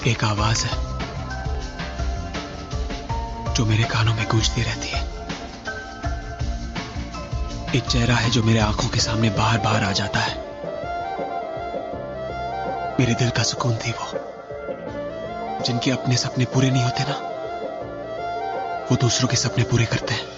एक आवाज है जो मेरे कानों में गूंजती रहती है। एक चेहरा है जो मेरे आंखों के सामने बार बार आ जाता है। मेरे दिल का सुकून थी वो। जिनके अपने सपने पूरे नहीं होते ना, वो दूसरों के सपने पूरे करते हैं।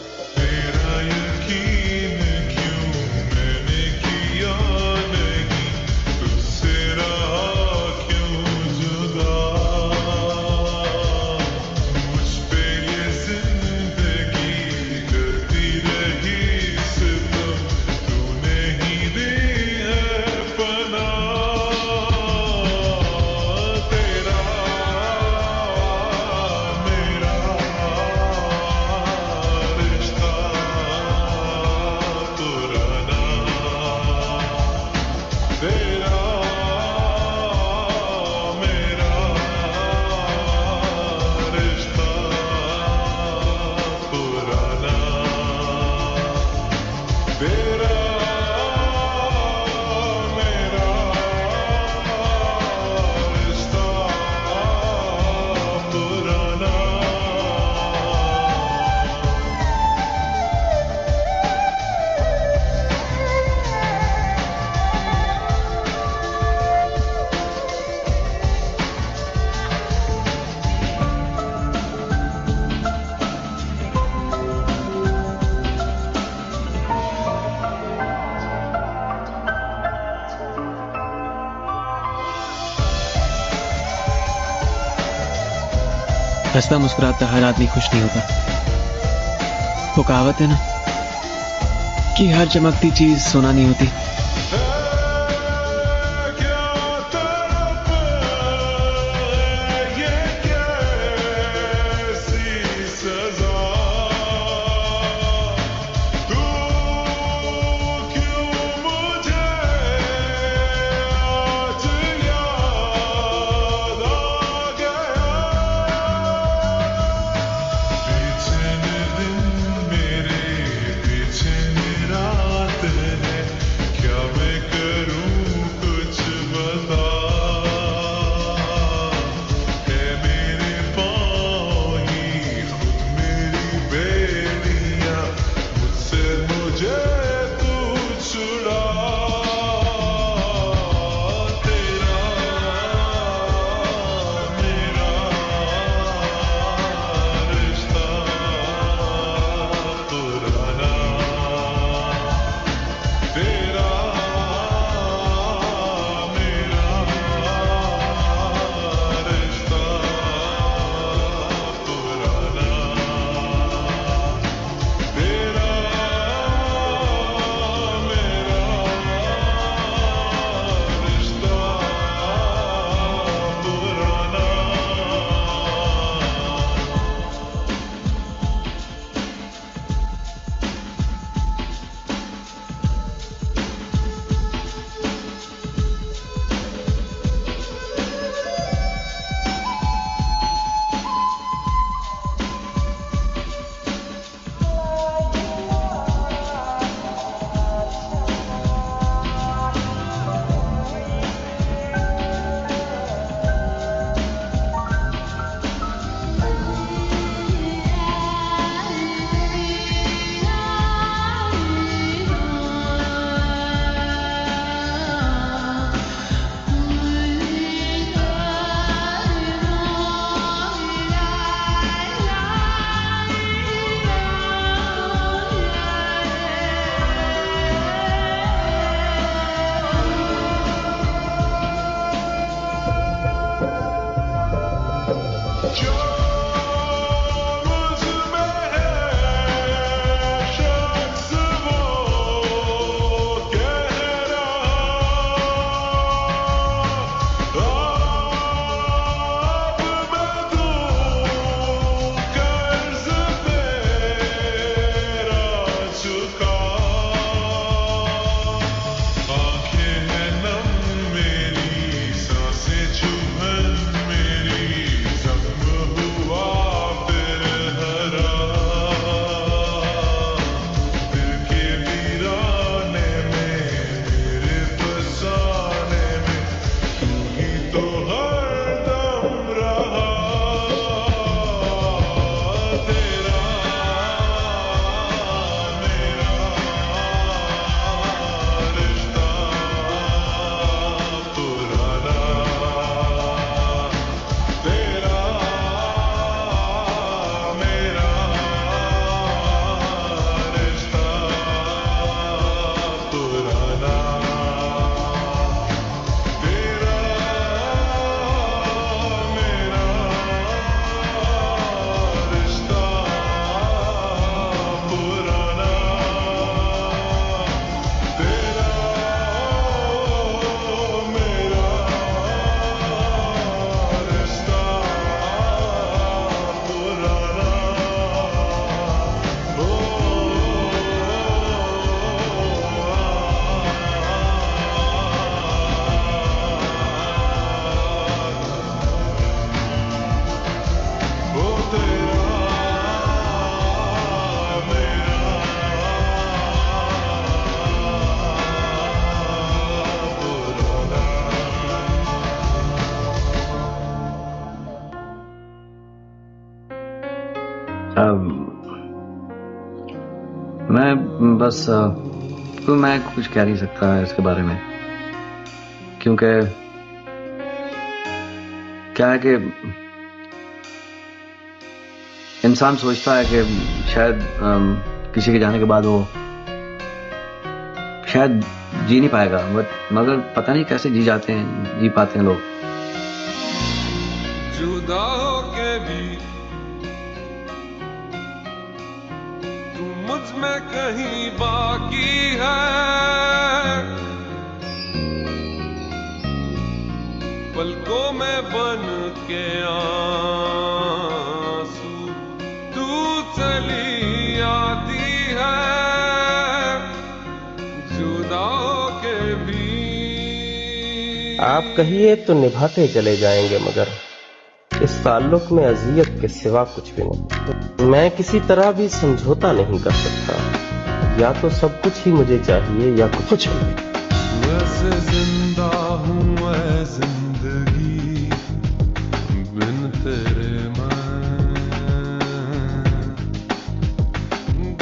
हंसता मुस्कुराता हर आदमी खुश नहीं होता। वो कहावत है ना कि हर चमकती चीज सोना नहीं होती। मैं बस तो मैं कुछ कह नहीं सकता इसके बारे में, क्योंकि क्या है कि इंसान सोचता है कि शायद किसी के जाने के बाद वो शायद जी नहीं पाएगा, मगर पता नहीं कैसे जी पाते हैं लोग। जुदा होके भी तू मुझ में कहीं बाकी है, पलकों में बन के आंसू तू चली आती है, जुदा होके भी। आप कहिए तो निभाते चले जाएंगे, मगर इस ताल्लुक में अजियत के सिवा कुछ भी नहीं। मैं किसी तरह भी समझौता नहीं कर सकता, या तो सब कुछ ही मुझे चाहिए या कुछ भी। वैसे जिंदा हूँ मैं जिंदगी बिन तेरे मैं,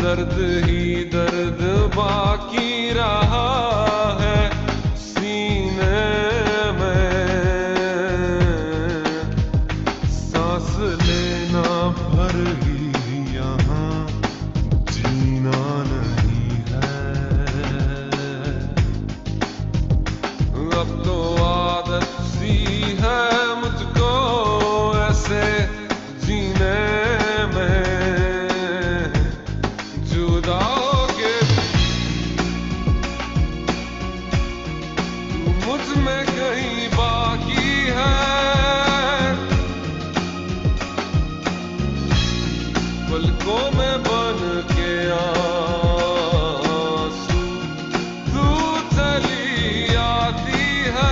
दर्द ही दर्द बाकी रहा है सीने में, सांस लेना भर ही यहाँ जीना नहीं है, अब तो आदत सी है मुझको ऐसे जीने में, जुदा होके तू मुझ में कहीं बाकी है, पलकों में बन के आंसू तू चली आती है।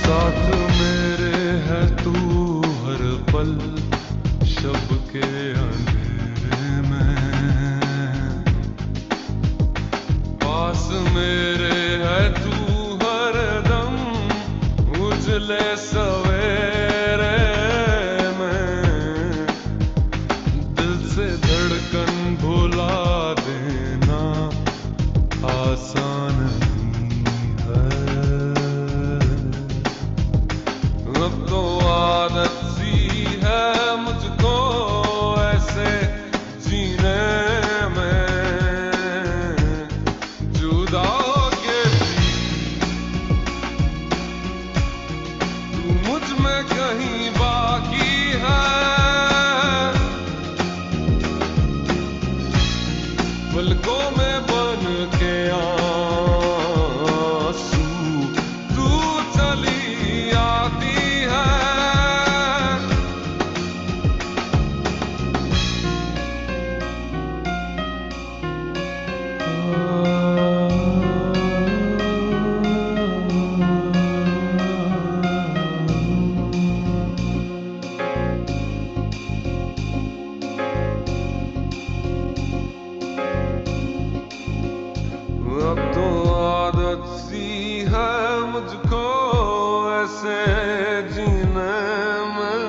साथ मेरे है तू हर पल शब के अंधेरे में, पास मेरे है तू हर दम उजले सवेरे में, दिल से धड़कन भुला देना आसान नहीं है, अब तो आदत सी है मुझको ऐसे जीने में, जुदा होके भी तू मुझ में कहीं बाकी है, पलकों में बन के आंसू तू चली आती है। अब तो आदत सी है मुझको ऐसे जीने में,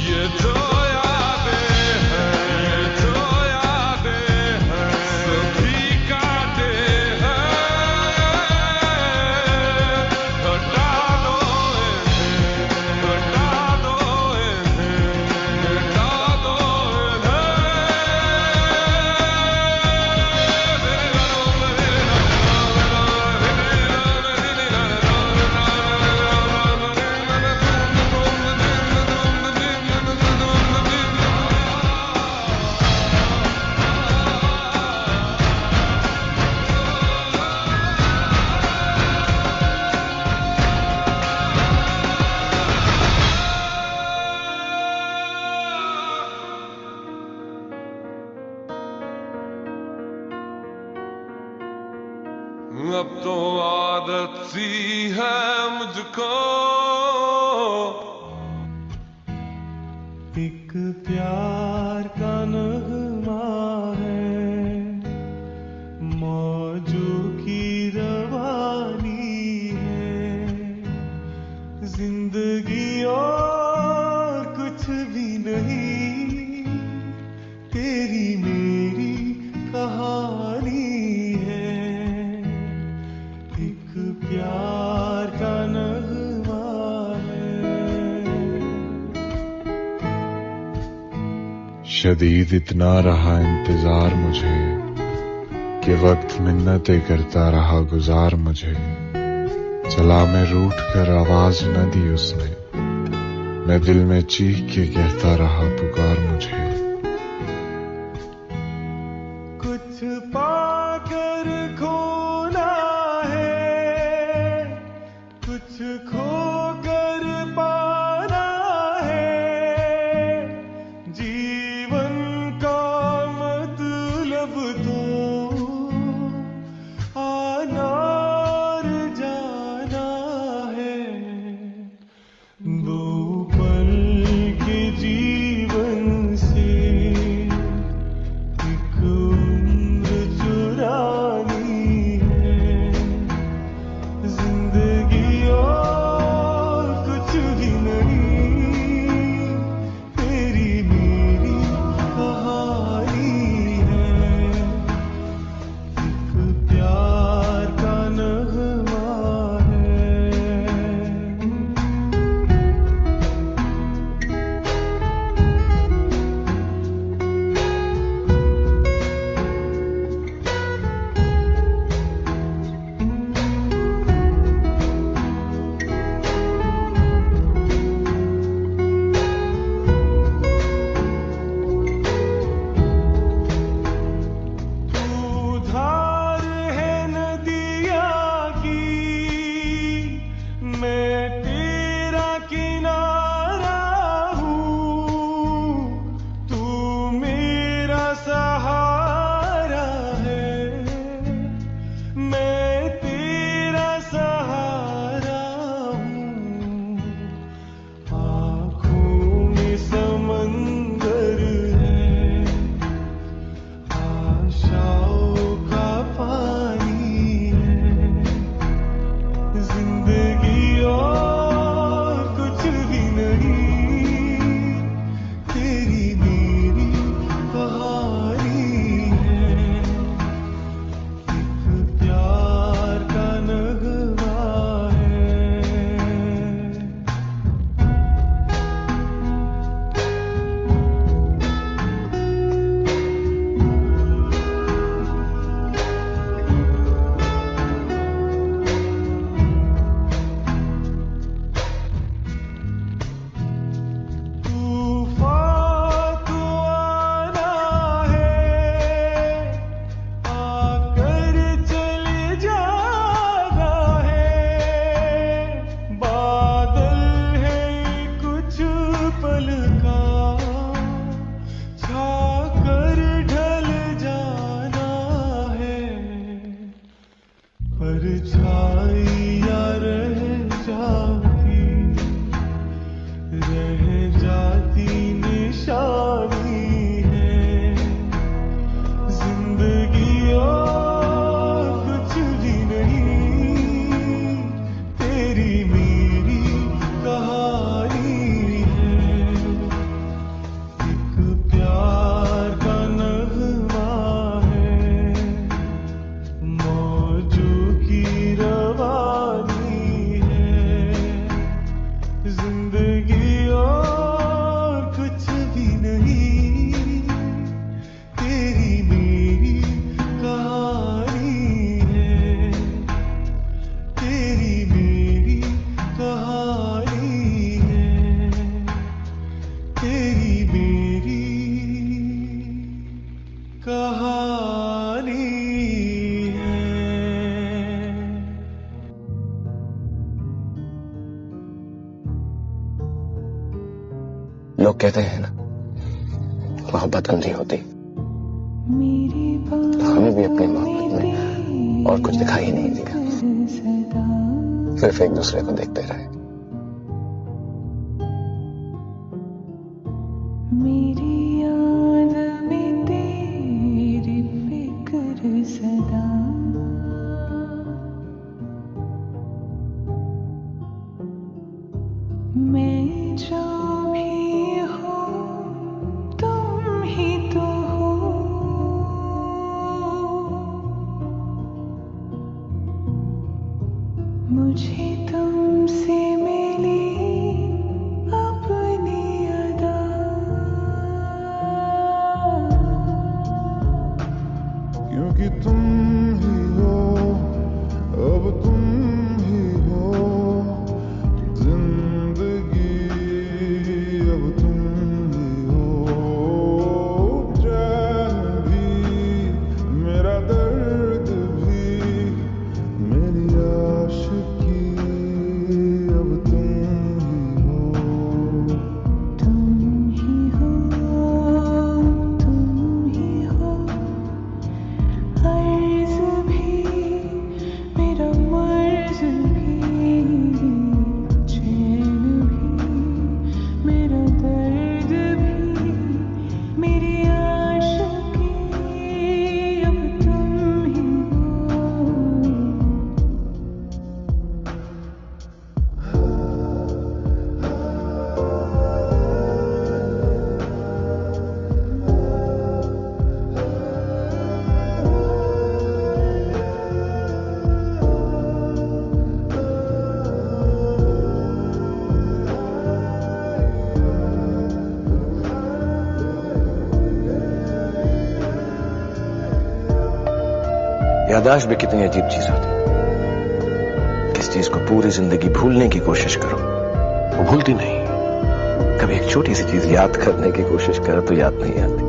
ये जो यादें हैं, ये जो यादें हैं, अब तो आदत सी है मुझको एक प्यार का नगमा है, मौजों की रवानी है, जिंदगी और कुछ भी नहीं, तेरी मेरी कहानी है, एक प्यार का नगमा है। शदीद इतना रहा इंतजार मुझे कि वक्त मिन्नतें करता रहा गुजार मुझे। चला मैं रूठ कर आवाज न दी उसने, मैं दिल में चीख के कहता रहा पुकार मुझे। कुछ पाकर खोना है, कुछ खोकर पाना है, जीवन का मतलब तो आना और जाना है। दो पल के जीवन से एक उम्र चुरानी है, जिंदगी और कुछ भी नहीं, तेरी मेरी कहानी है, एक प्यार का नगमा है। तू धार है नदिया की, मैं तेरा किनारा हूँ, तू मेरा सहारा है, मैं तेरा सहारा हूँ। आँखों में समंदर है, आशाओं का पानी है, जिंदगी और कुछ भी नहीं, तेरी मेरी कहानी है, एक प्यार का नगमा है। तूफान तो आना है, आकर चले जाना है, बादल है कुछ पल का, छाकर ढल जाना है, परछाइयाँ रह जाती निशानी है, जिंदगी और कुछ भी नहीं, तेरी मेरी कहानी है, एक प्यार का नगमा है, मौजों की रवानी है, जिंदगी और कुछ भी नहीं, तेरी मेरी कहानी है, तेरी मेरी कहानी है, तेरी मेरी कहानी है। लोग कहते हैं ना, मोहब्बत अंधी होती, मेरी तो हमें भी अपनी मोहब्बत में और कुछ दिखाई ही नहीं देगा, सिर्फ एक दूसरे को देखते रहे। मेरी याद में तेरी फिक्र सदा, मैं जो भी हूँ तुम ही तो हो, मुझे तुमसे मिली अपनी अदा, क्योंकि तुम ही हो, अब तुम ही हो जिंदगी, अब तुम ही हो जान भी, मेरा दर्द भी, मेरी आशिकी, अब तुम ही हो। तुम ही हो, तुम ही हो, अर्ज़ भी मेरा मर्ज़ भी, चैन भी मेरा दर्द भी, मेरी आशिकी, अब तुम ही हो। याददाश्त भी कितनी अजीब चीज होती है। किस चीज को पूरी जिंदगी भूलने की कोशिश करो, वो भूलती नहीं। कभी एक छोटी सी चीज याद करने की कोशिश करो तो याद नहीं आती।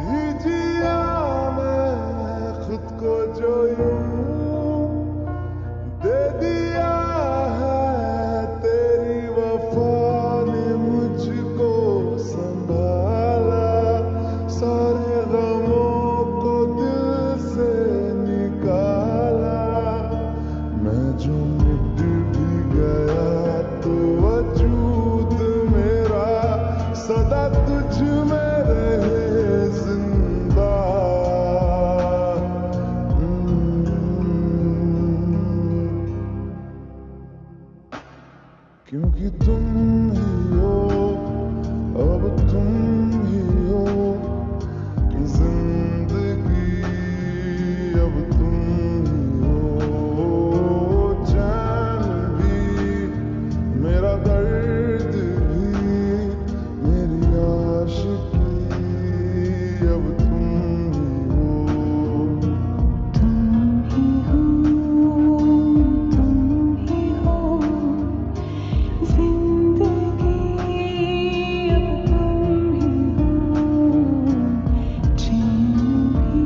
ही जिया मैं खुद को जो यूं दे दिया है, तेरी वफा ने मुझको संभाला, सारे गमों को दिल से निकाला। मैं जो मिट भी गया तो वजूद मेरा सदा तुझ में रहे जिंदा। क्योंकि तुम ही हो, अब तुम ही हो जिंदगी, अब तुम ही हो जान भी, मेरा दर्द भी, मेरी आशिकी, अब तुम ही हो। तुम ही हो, जिंदगी, अब तुम ही हो, चैन भी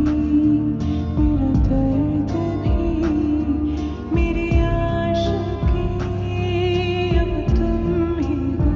मेरा दर्द भी, मेरी आशिकी, अब तुम ही हो।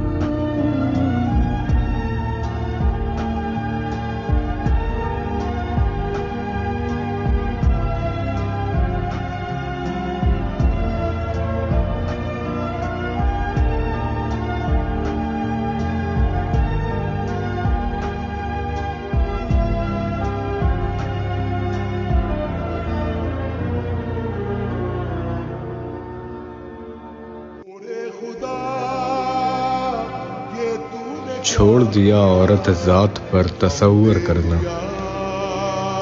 छोड़ दिया औरत जात पर तसव्वुर करना,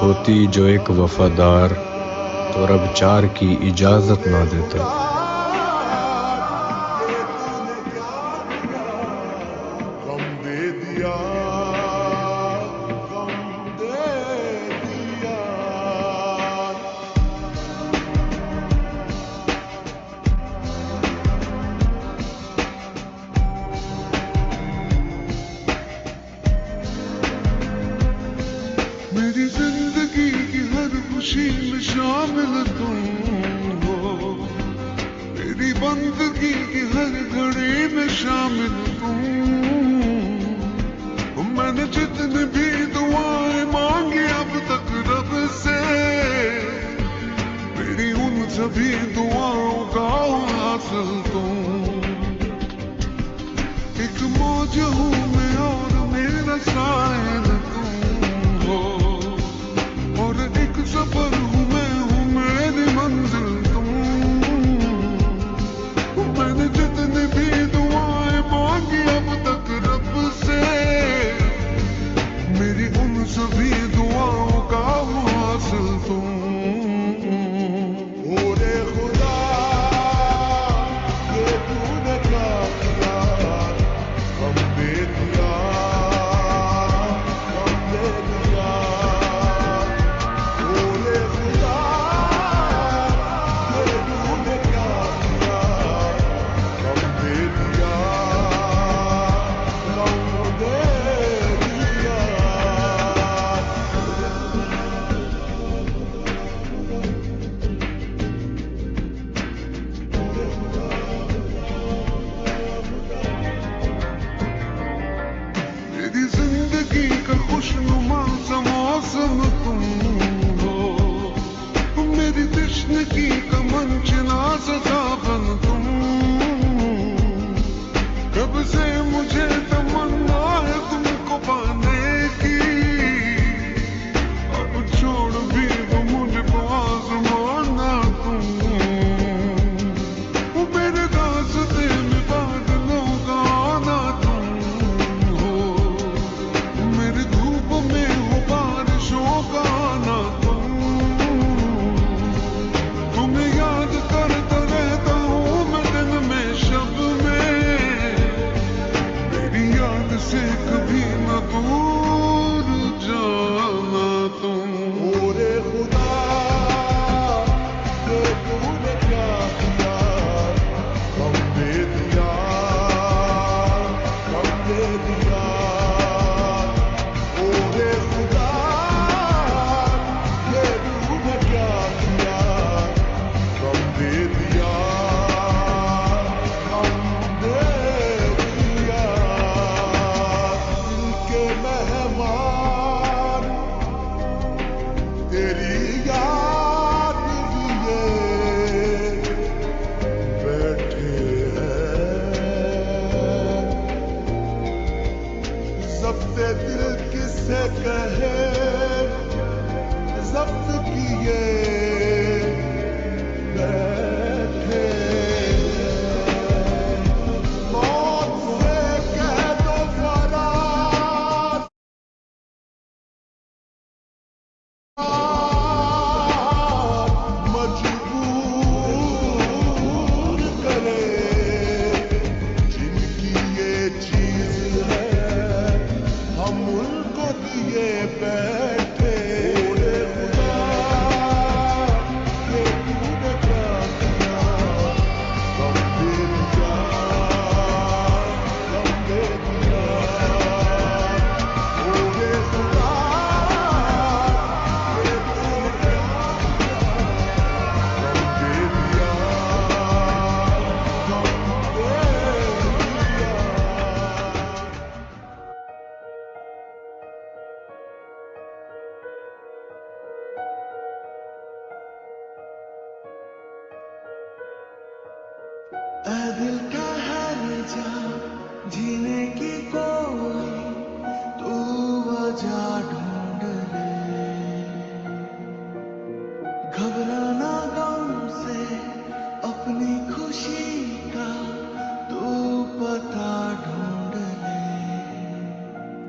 होती जो एक वफादार तो रब चार की इजाजत ना देता। गम दे दिया, गम दे दिया। मेरी जिंदगी की हर खुशी में शामिल तुम हो, मेरी बंदगी की हर घड़ी में शामिल तुम। मैंने जितनी भी दुआएं मांगी अब तक रब से, मेरी उन सभी दुआओं का हासिल तुम। एक मौज हूँ मैं और मेरा साहिल तुम हो, और एक सफर हूँ मैं, हूँ मेरी मंजिल तुम। मैंने जितनी भी दुआएं मांगी अब तक रब से, मेरी उन सभी दुआओं का हासिल तुम। ओरे खुदा ये तूने क्या किया, हम दे दिया, हम दे दिया। ओरे खुदा ये तूने क्या किया, हम दे दिया, हम दे दिया। मेरी जिंदगी का खुशनुमा सा मौसम तुम हो, मेरी तश्नगी का मंचना सा सावन तुम। कब से मुझे तमन्ना है तुमको पाने की, अब छोड़ भी दो मुझको आजमाना तुम। मेरे रास्ते में बादलों का आना तुम हो, मेरी धूप में हो बारिशों का आना तुम। तुम्हें याद करता रहता हूँ मैं दिन में शब में, मेरी याद से कभी न दूर जाना तुम। ओरे खुदा ये तूने क्या किया, हम दे दिया, हम दे दिया। ओरे खुदा ये तूने क्या किया, हम दे दिया, हम दे दिया। दिल के मेहमान तेरी याद लिए बैठे हैं। ज़ब्त दिल किसे कहे, ज़ब्त किए बैठे हैं। मौत से कह दो फरार, मजबूर करे। जिनकी ये चीज है हम उनको दिए बैठे। ओरे खुदा ये तूने क्या किया, हम दे दिया, हम दे दिया। ओरे खुदा ये तूने क्या किया, हम दे दिया, हम दे दिया। ऐ दिल का हर जा जीने की कोई तू वजह ढूंढ ले। घबराना गम से अपनी खुशी का तू पता ढूंढ ले।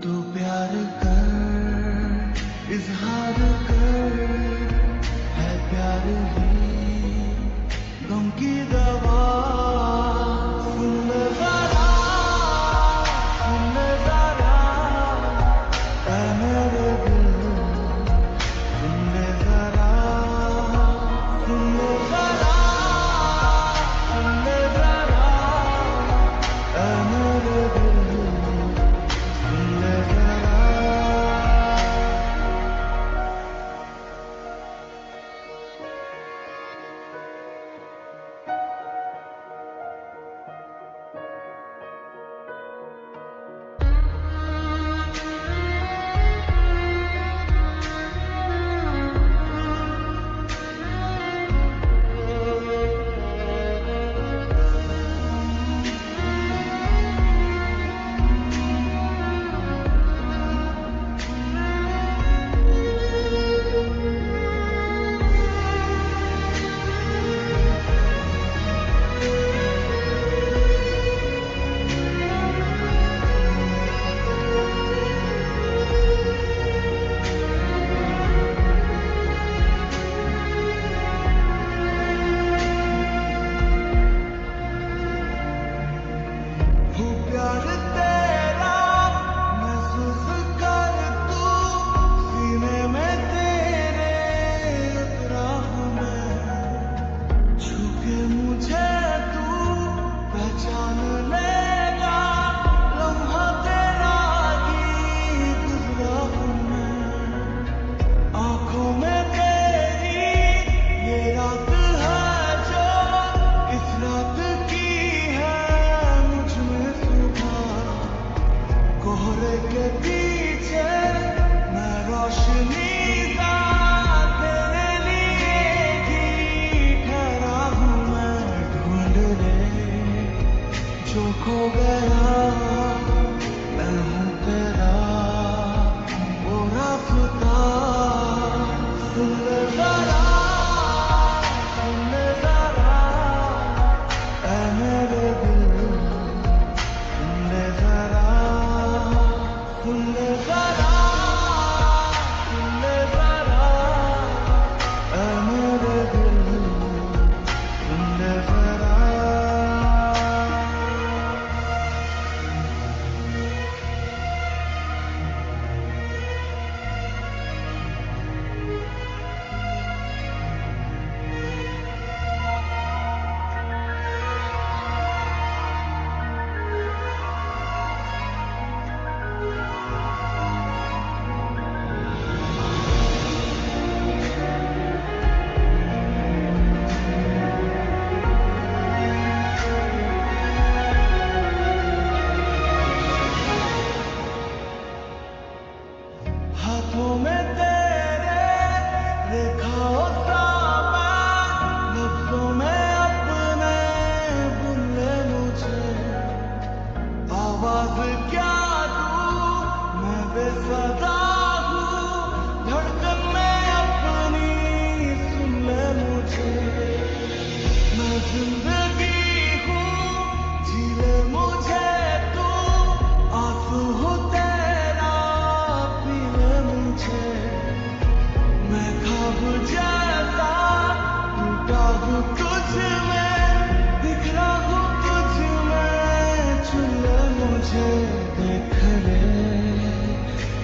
तू प्यार कर, इजहार कर, है प्यार ही गम की दवा। सुन ले जरा, सुन ले जरा, ऐ मेरे दिल, सुन ले जरा, सुन ले जरा, सुन ले जरा, ऐ मेरे दिल, सुन ले जरा।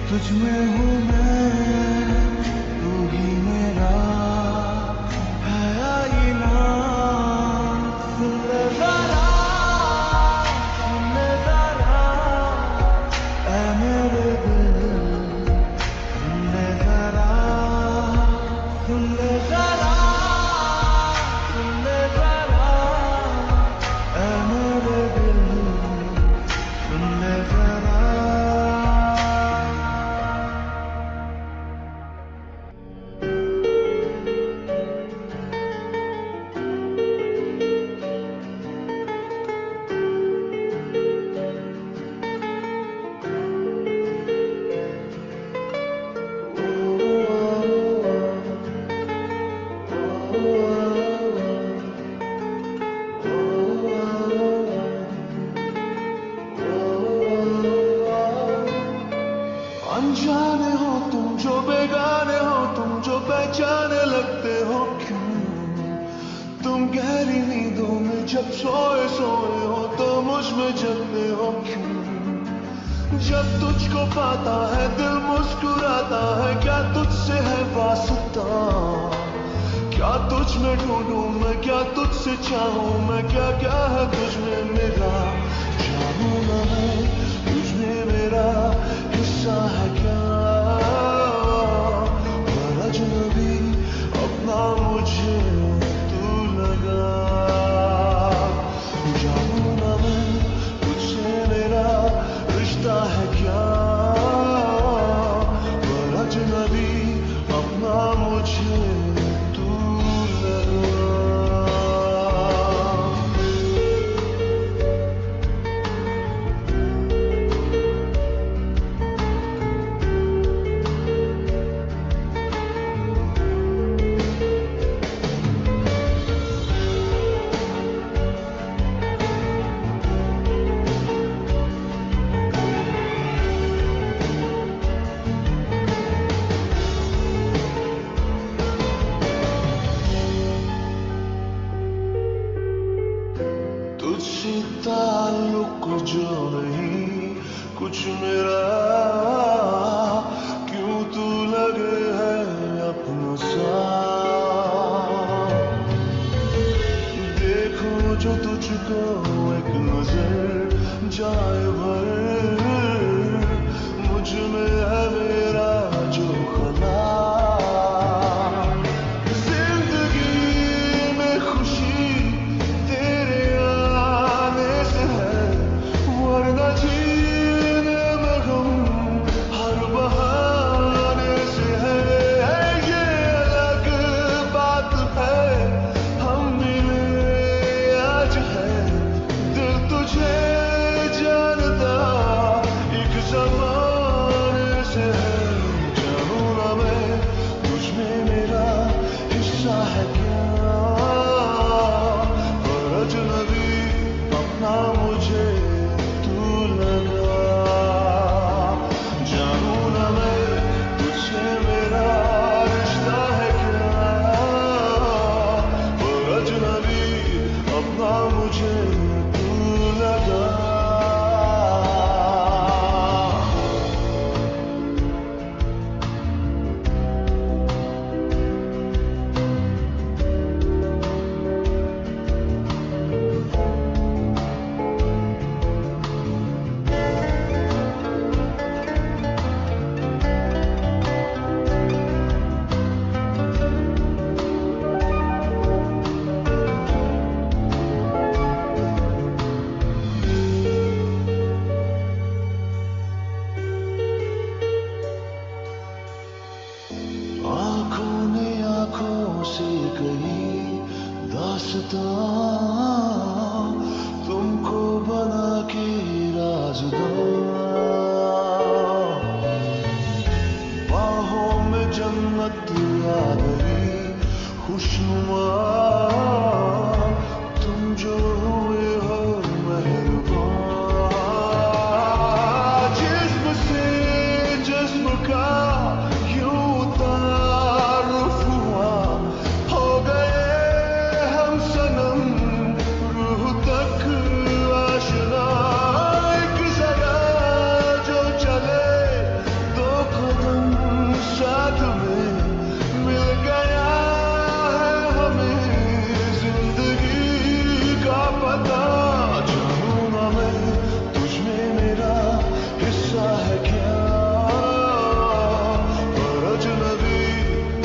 तुझ में हूँ मैं, तू ही मेरा है आईना। सुन ले जरा, सुन ले जरा, ऐ मेरे दिल, सुन ले जरा, सुन ले जरा, सुन ले जरा, ऐ मेरे दिल, सुन ले जरा। अनजाने हो तुम जो बेगाने हो तुम जो पहचाने लगते हो क्यों? तुम गहरी नींदों में जब सोए सोए हो तो मुझ में जगते हो क्यों? जब तुझको पाता है दिल मुस्कुराता है, क्या तुझसे है वास्ता? क्या तुझ में ढूंढूं मैं, क्या तुझसे चाहूं मैं, क्या क्या है तुझ में मेरा? जानूं ना मैं तुझ में मेरा हिस्सा है क्या? पर अजनबी अपना मुझे तू लगा। जानूं ना मैं तुझसे मेरा रिश्ता है क्या? पर अजनबी अपना मुझे तू लगा। तुझसे ताल्लुक जो नहीं कुछ मेरा, क्यों तू लगे है अपना सा? देखो जो तुझको एक नजर जाए भर, मुझ में है मेरा जो खला। जिंदगी में खुशी तेरे आने से है, वरना जीने में गम हर बहाने से है। ये अलग बात है हम मिले आज है, दिल तुझे जानता एक ज़माने से है। जानूं ना मैं तुझ में मेरा हिस्सा है क्या? पर अजनबी अपना मुझे तू लगा। जानूं ना मैं तुझसे मेरा रिश्ता है क्या? पर अजनबी अपना मुझे तू लगा। आंखों ने आंखों से कही दास्तां, तुमको बना के राज़दां। बाहों में जन्नत आ गई खुशनुमा, तुम जो हुए हो मेहरबान। जिस्म से जिस्म का यूं तारुफ हुआ, हो गए हम सनम रूह तक आशना। एक जगह जो चले दो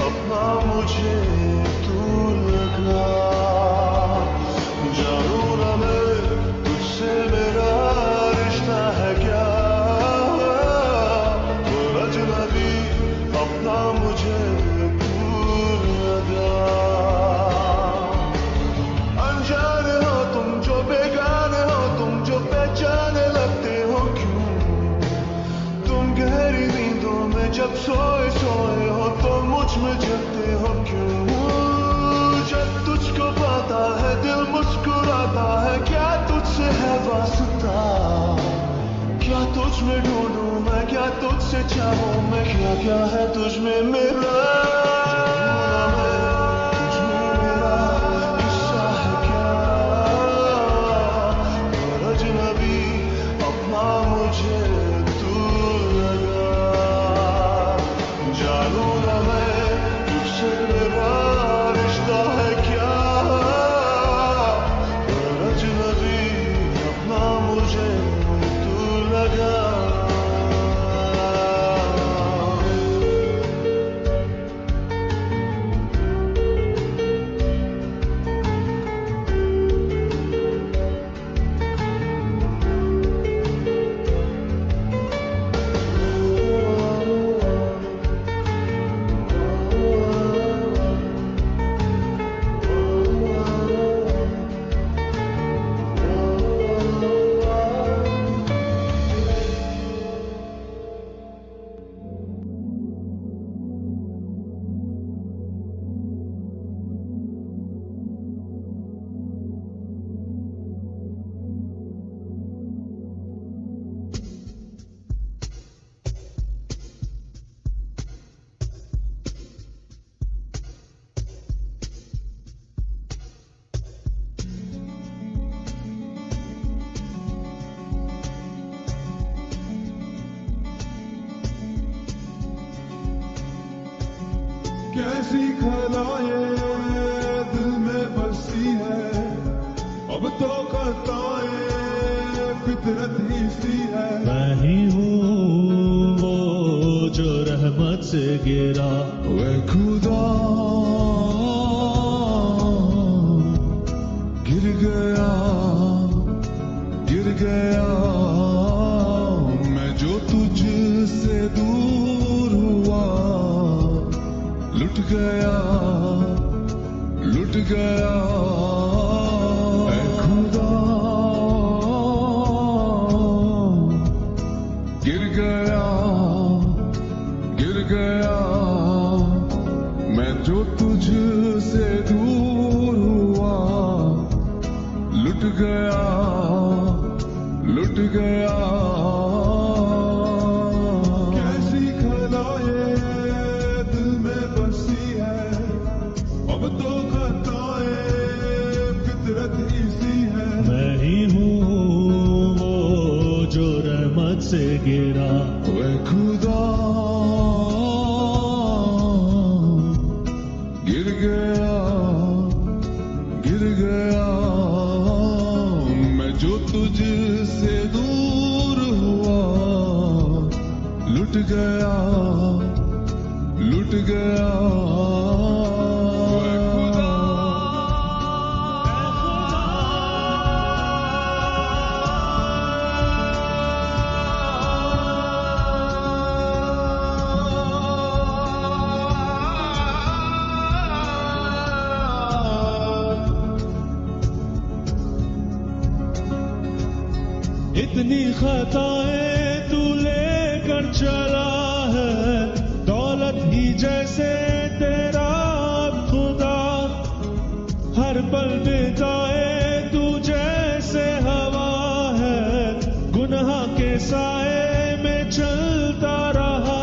अपना मुझे तू लगा। जानू ना मैं तुझसे मेरा रिश्ता है क्या, वो अजनबी अपना मुझे तू लगा। अनजाने हो तुम जो बेगाने हो, तुम जो पहचाने लगते हो क्यों, तुम गहरी नींदों में जब सोए सोए हो तो मुझ में जगते हो क्यों। जब तुझको पाता है दिल मुस्कुराता है, क्या तुझसे है वास्ता, क्या तुझ में ढूंढूं मैं, क्या तुझसे चाहूं मैं, क्या क्या है तुझ में मेरा। तुझ में मेरा हिस्सा है क्या, और अजनबी अपना मुझे तू लगा। जानू ना मैं तुझसे मेरा रिश्ता है क्या, और अजनबी अपना मुझे तू लगा। कैसी खलाएं दिल में बसी है, अब तो खताएं फितरत ही सी है। मैं ही हूँ वो जो रहमत से गिरा, वे खुदा गिर गया गिर गया, मैं जो तुझसे दूर हुआ, लुट गया लुट गया। ऐ खुदा गिर गया गिर गया, मैं जो तुझसे दूर हुआ, लुट गया लुट गया। कैसी खलाएं दिल में बसी है, अब तो खताएं फितरत ही सी है। मैं ही हूँ वो जो रहमत से गिरा, वे खुदा गिर गया गिर गया, मैं जो तुझसे दूर हुआ, लुट गया लुट गया। वे खुदा इतनी खताएं तू लेकर चला है, दौलत ही जैसे तेरा खुदा, हर पल बिताए तू जैसे हवा है, गुनाह के साए में चलता रहा।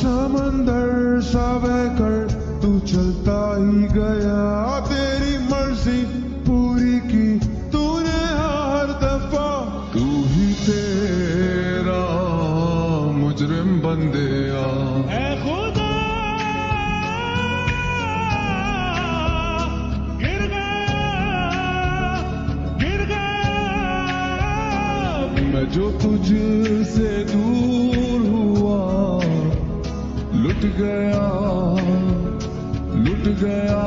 समंदर सा बहकर तू चलता ही गया, तेरी मर्जी पूरी की तूने हर दफा। तू ही तेरा मुजरिम बंदे आ, ऐ खुदा गिर गया, मैं जो तुझसे दूर हुआ, लुट गया गया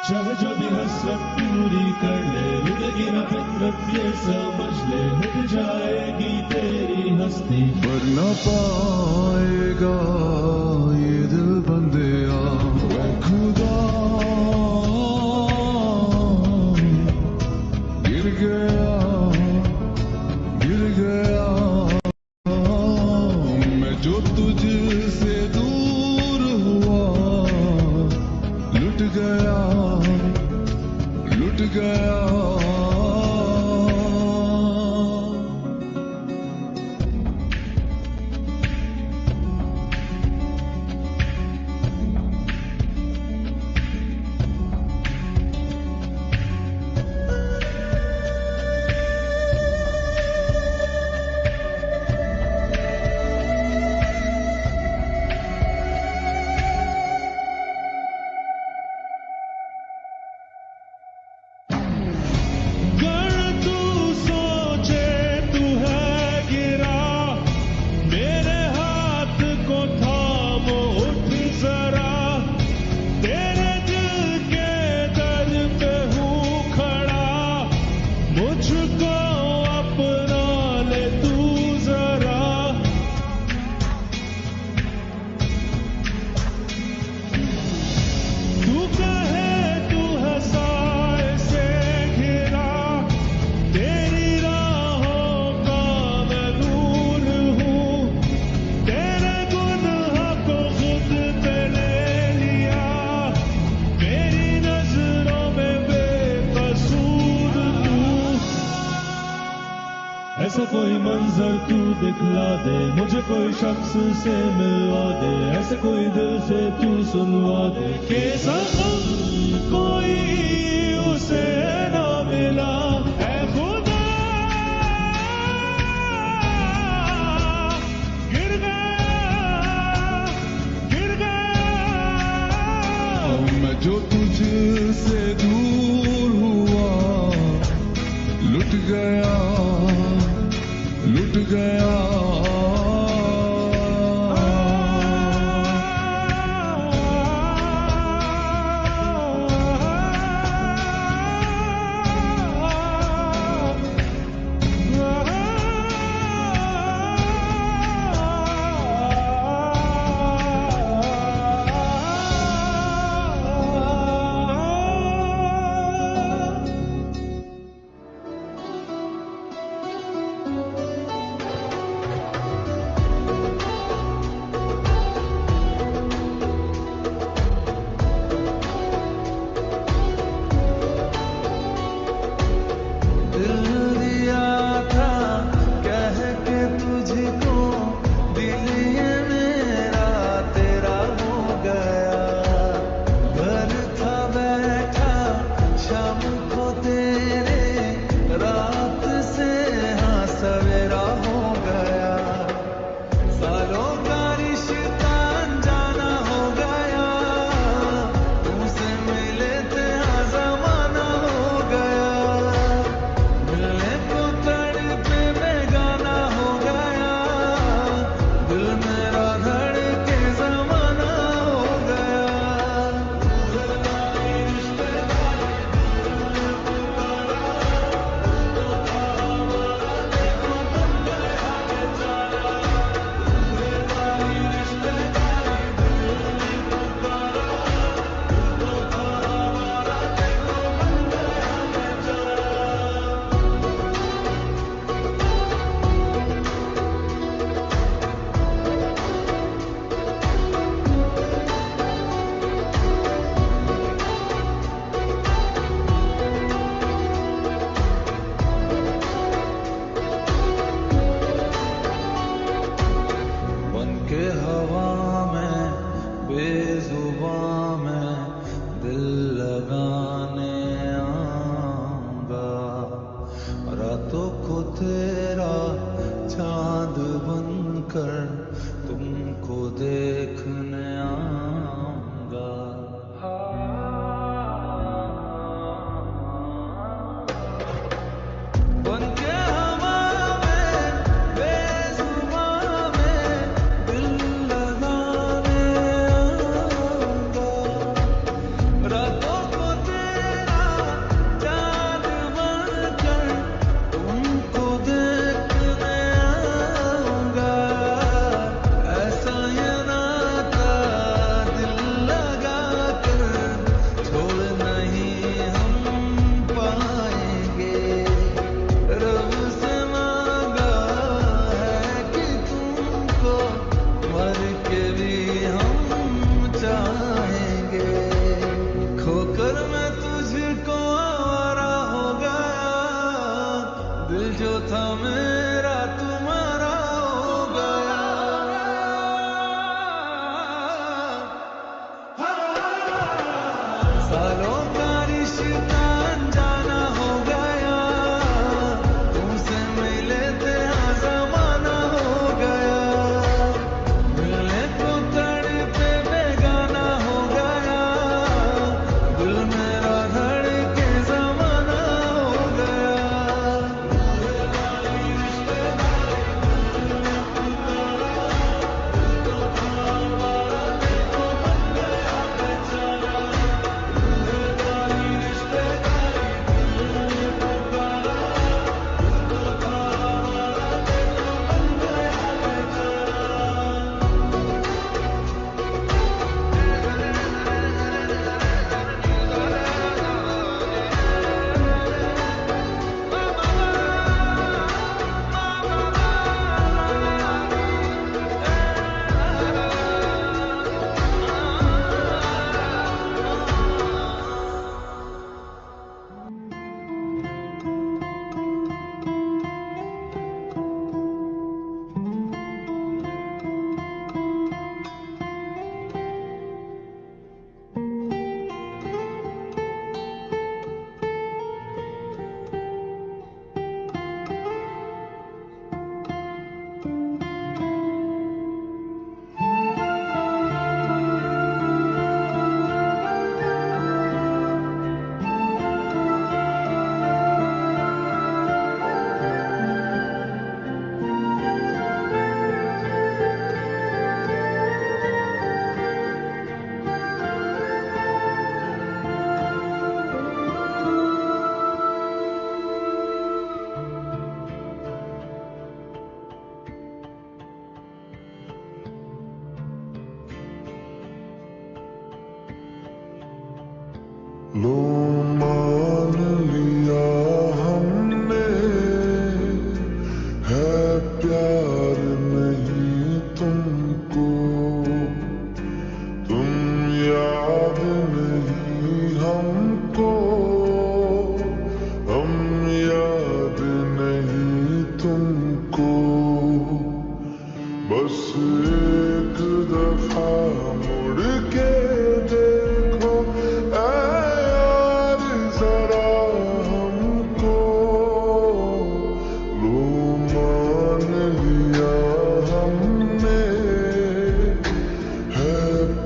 चाहे जो भी हसरत पूरी कर ले, रुकेगी न फितरत ये समझ ले, मिट जाएगी तेरी हस्ती पर न पाएगा ये दिल बंदिया मैं खुदा गिर गया मैं जो तुझसे दूर हुआ लुट गया ऐसा कोई मंजर तू दिखला दे, मुझे कोई शख्स से मिलवा दे, ऐसे कोई दिल से तू सुनवा दे कि सनम कोई उसे ना मिला। ऐ खुदा गिर गया मैं जो तुझसे दूर हुआ लुट गया सालों का रिश्ता अनजाना हो गया, तुमसे मिले थे हाँ जमाना हो गया, मिलने को तड़पे बेगाना हो गया, दिल मेरा धड़के जमाना हो गया। लो मान लिया हमने, है प्यार नहीं तुमको, तुम याद नहीं हमको, हम याद नहीं तुमको, बस एक दफा मुड़ के देखो यार जरा हमको, लो मान लिया हमने, है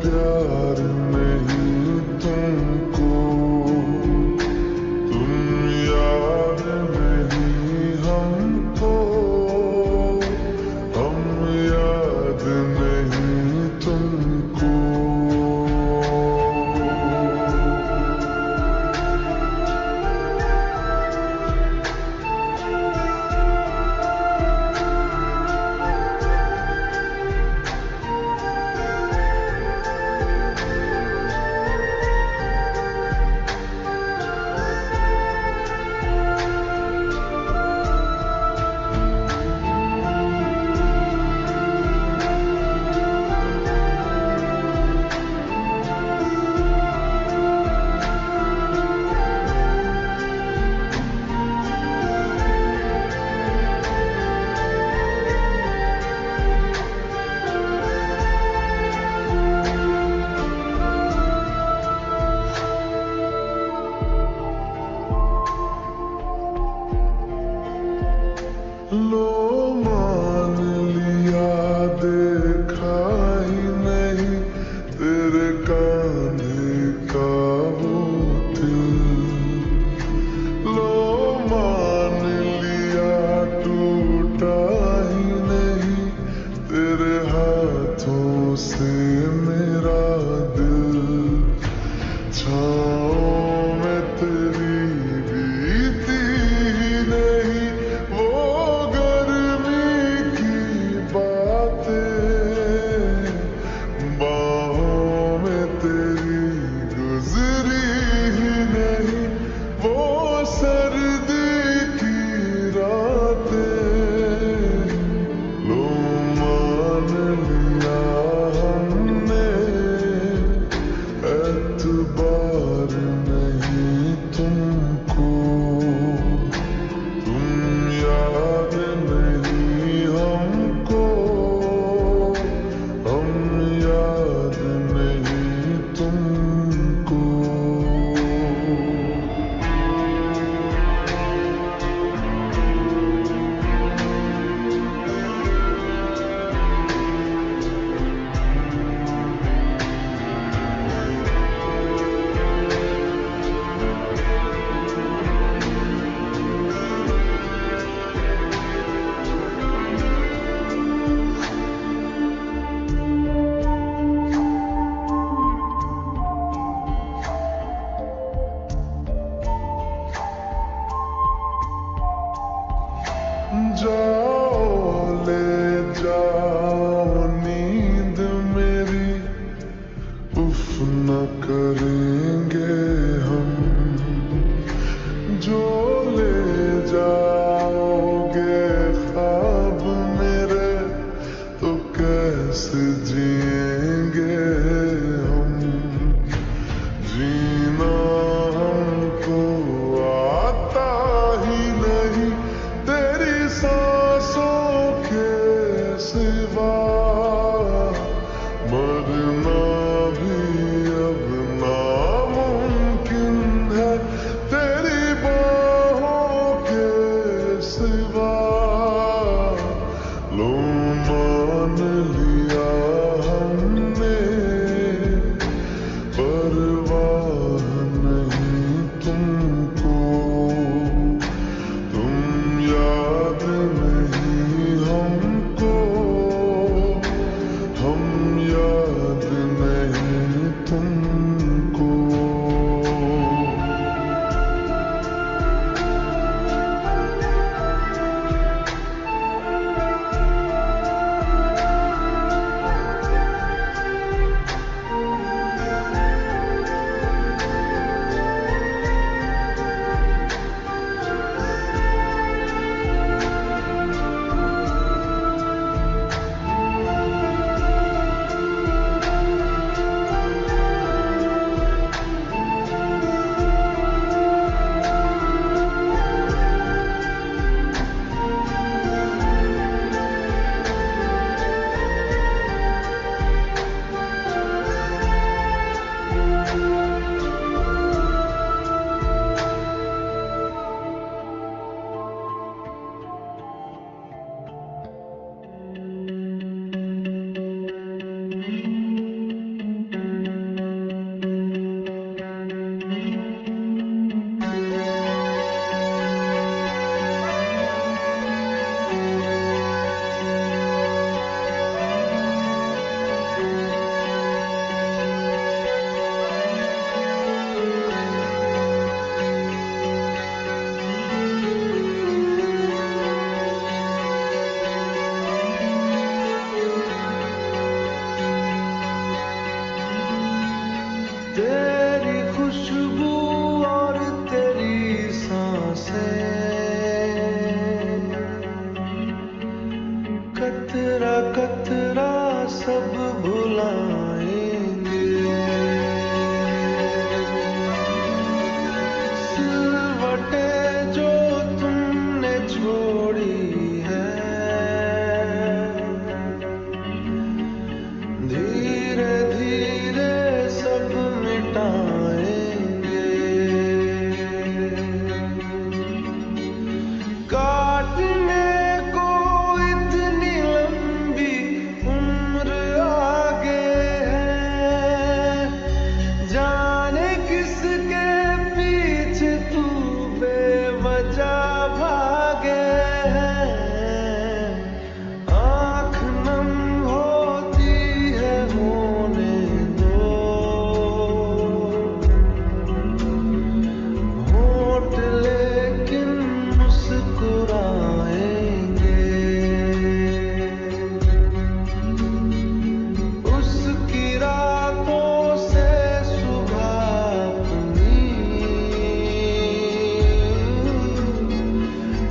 प्यार नहीं तुमको, तुम याद नहीं हमको, हम याद नहीं तुमको। लो मान लिया देखा ही नहीं तेरे कांधे का वो दिल, लो मान लिया टूटा ही नहीं तेरे हाथों से मेरा दिल, छाँव में तेरी बीती नहीं वो गर्मी की बातें, बाहों में तेरी गुजरी ही नहीं वो सर्दी की रातें, लो मान लिया हमने, एतबार नहीं तुमको, तुम याद नहीं हमको, हम याद नहीं तुमको। करेंगे हम जो ले जाओगे ख्वाब मेरे तो कैसे जिएंगे हम जीना हमको आता ही नहीं तेरी सांसों के सिवा मरना भी अब नामुमकिन है तेरी बाहों के सिवा लो मान लिया हमने परवाह नहीं तुमको तुम याद नहीं हमको हम याद नहीं तुमको तेरी खुशबू और तेरी सांसें कतरा कतरा सब भुलाएंगे सिलवटें जो तुमने छोड़ी है धीरे धीरे सब मिटाएंगे काटने को इतनी लंबी उम्र आगे है जाने किसके पीछे तू बेवजह भागे है आँख नम होती है होने दो होठ लेकिन मुस्कुराएंगे उसकी रातों से सुबह अपनी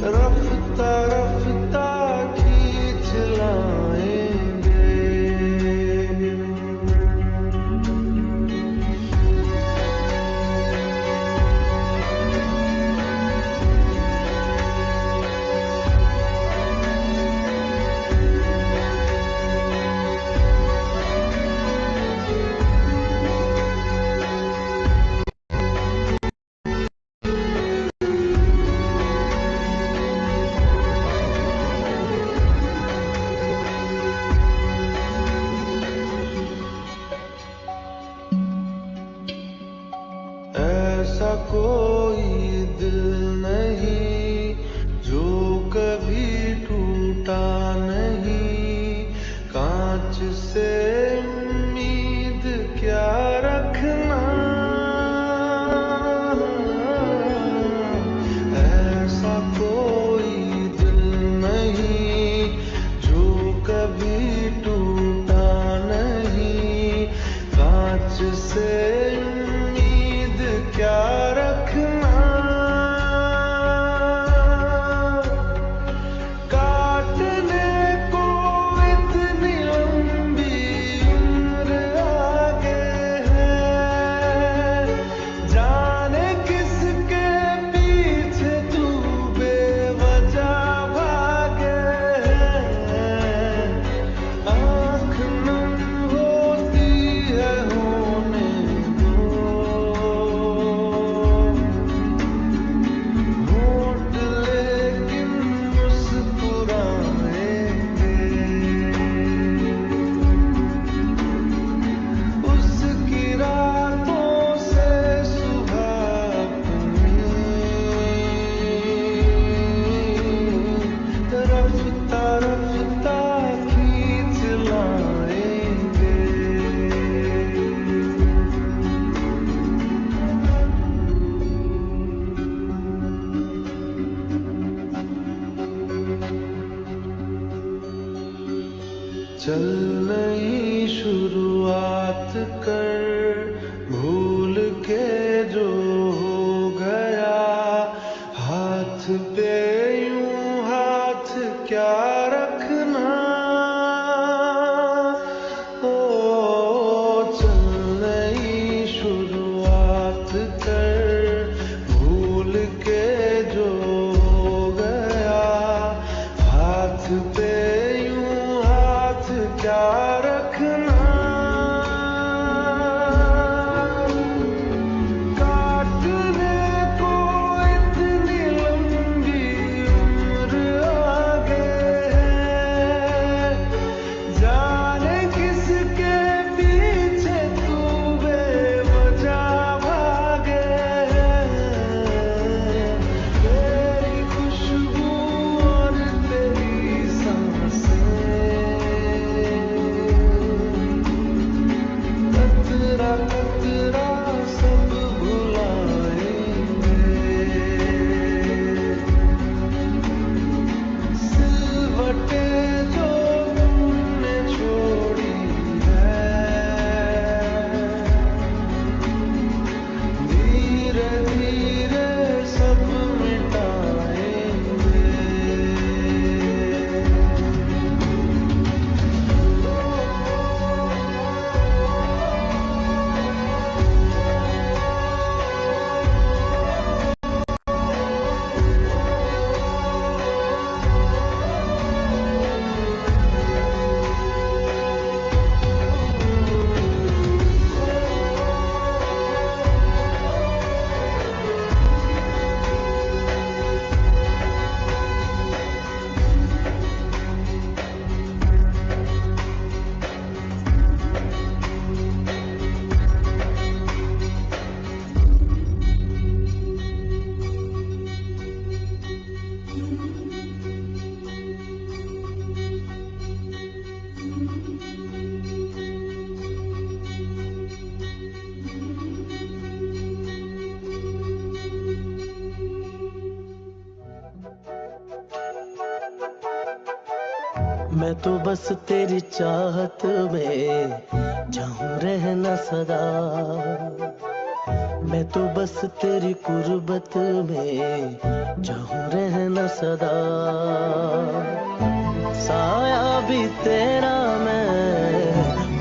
रफ्ता रफ्ता खींच लाएंगे ऐसा कोई दिल नहीं जो कभी टूटा नहीं कांच से उम्मीद क्या रखना ऐसा कोई दिल नहीं जो कभी टूटा नहीं कांच से चल नई शुरुआत कर, भूल के जो हो गया हाथ पे यूं हाथ क्या रखना। ओ चल नई शुरुआत कर, भूल के जो हो गया हाथ पे यूं हाथ क्या रखना। काटने को इतनी लंबी उम्र आगे है, जाने किसके पीछे तू बेवजह भागे है। तेरी खुशबू और तेरी सांसें कतरा कतरा सब भुलाएंगे। सिलवटें जो तुमने छोड़ी है, धीरे धीरे सब मिटाएंगे। मैं तो बस तेरी चाहत में चाहूं रहना सदा। मैं तो बस तेरी कुर्बत में चाहूं रहना सदा। साया भी तेरा मैं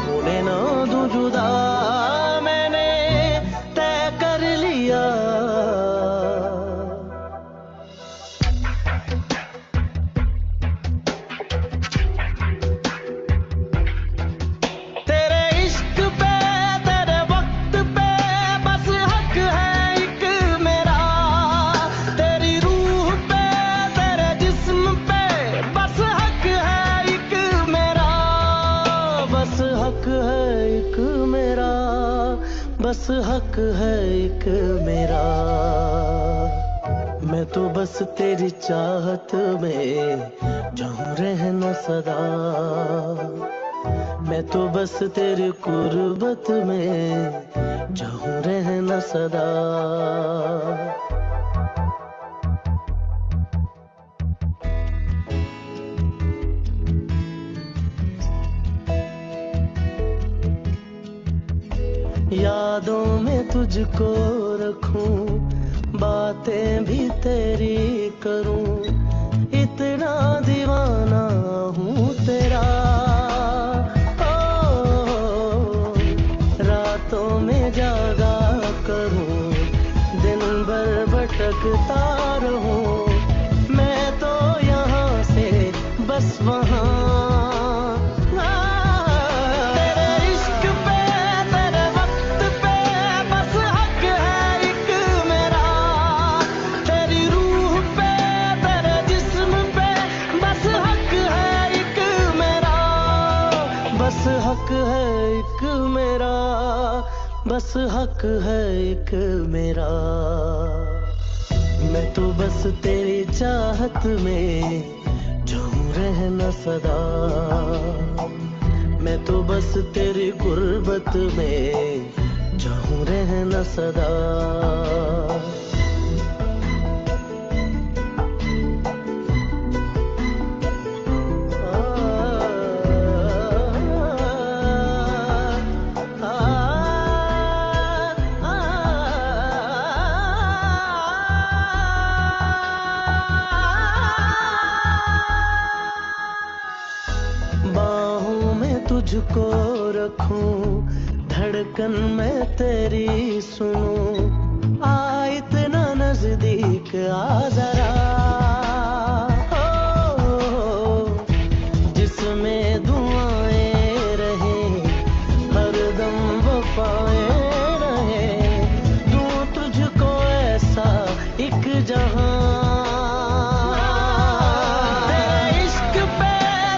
होने ना दूं जुदा। मैंने तय कर लिया तेरे इश्क पे तेरे वक्त पे बस हक है एक मेरा। तेरी रूह पे तेरे जिस्म पे बस हक है एक मेरा। बस हक है एक मेरा। बस हक है एक मेरा। मैं तो बस तेरी चाहत में चाहूं रहना सदा। मैं तो बस तेरी कुर्बत में चाहूं रहना सदा। यादों में तुझको रखूं, बातें भी तेरी करूं। इतना दीवाना हूँ तेरा। ओ, रातों में जागा करूं, दिन भर भटकता रहूं। मैं तो यहाँ से बस वहाँ। तेरे इश्क पे तेरे वक्त पे बस हक है एक मेरा। तेरी रूह पे तेरे जिस्म पे बस हक है एक मेरा। बस हक है एक मेरा। बस हक है एक मेरा। मैं तो बस तेरी चाहत में चाहूं रहना सदा। मैं तो बस तेरी गुर्बत में चाहूं रहना सदा। धड़कन मैं तेरी सुनूं, आ इतना नजदीक आ जरा, जिसमें दुआएं रहे हरदम वफाएं रहे, दूं तुझको ऐसा एक जहां, तेरे इश्क पे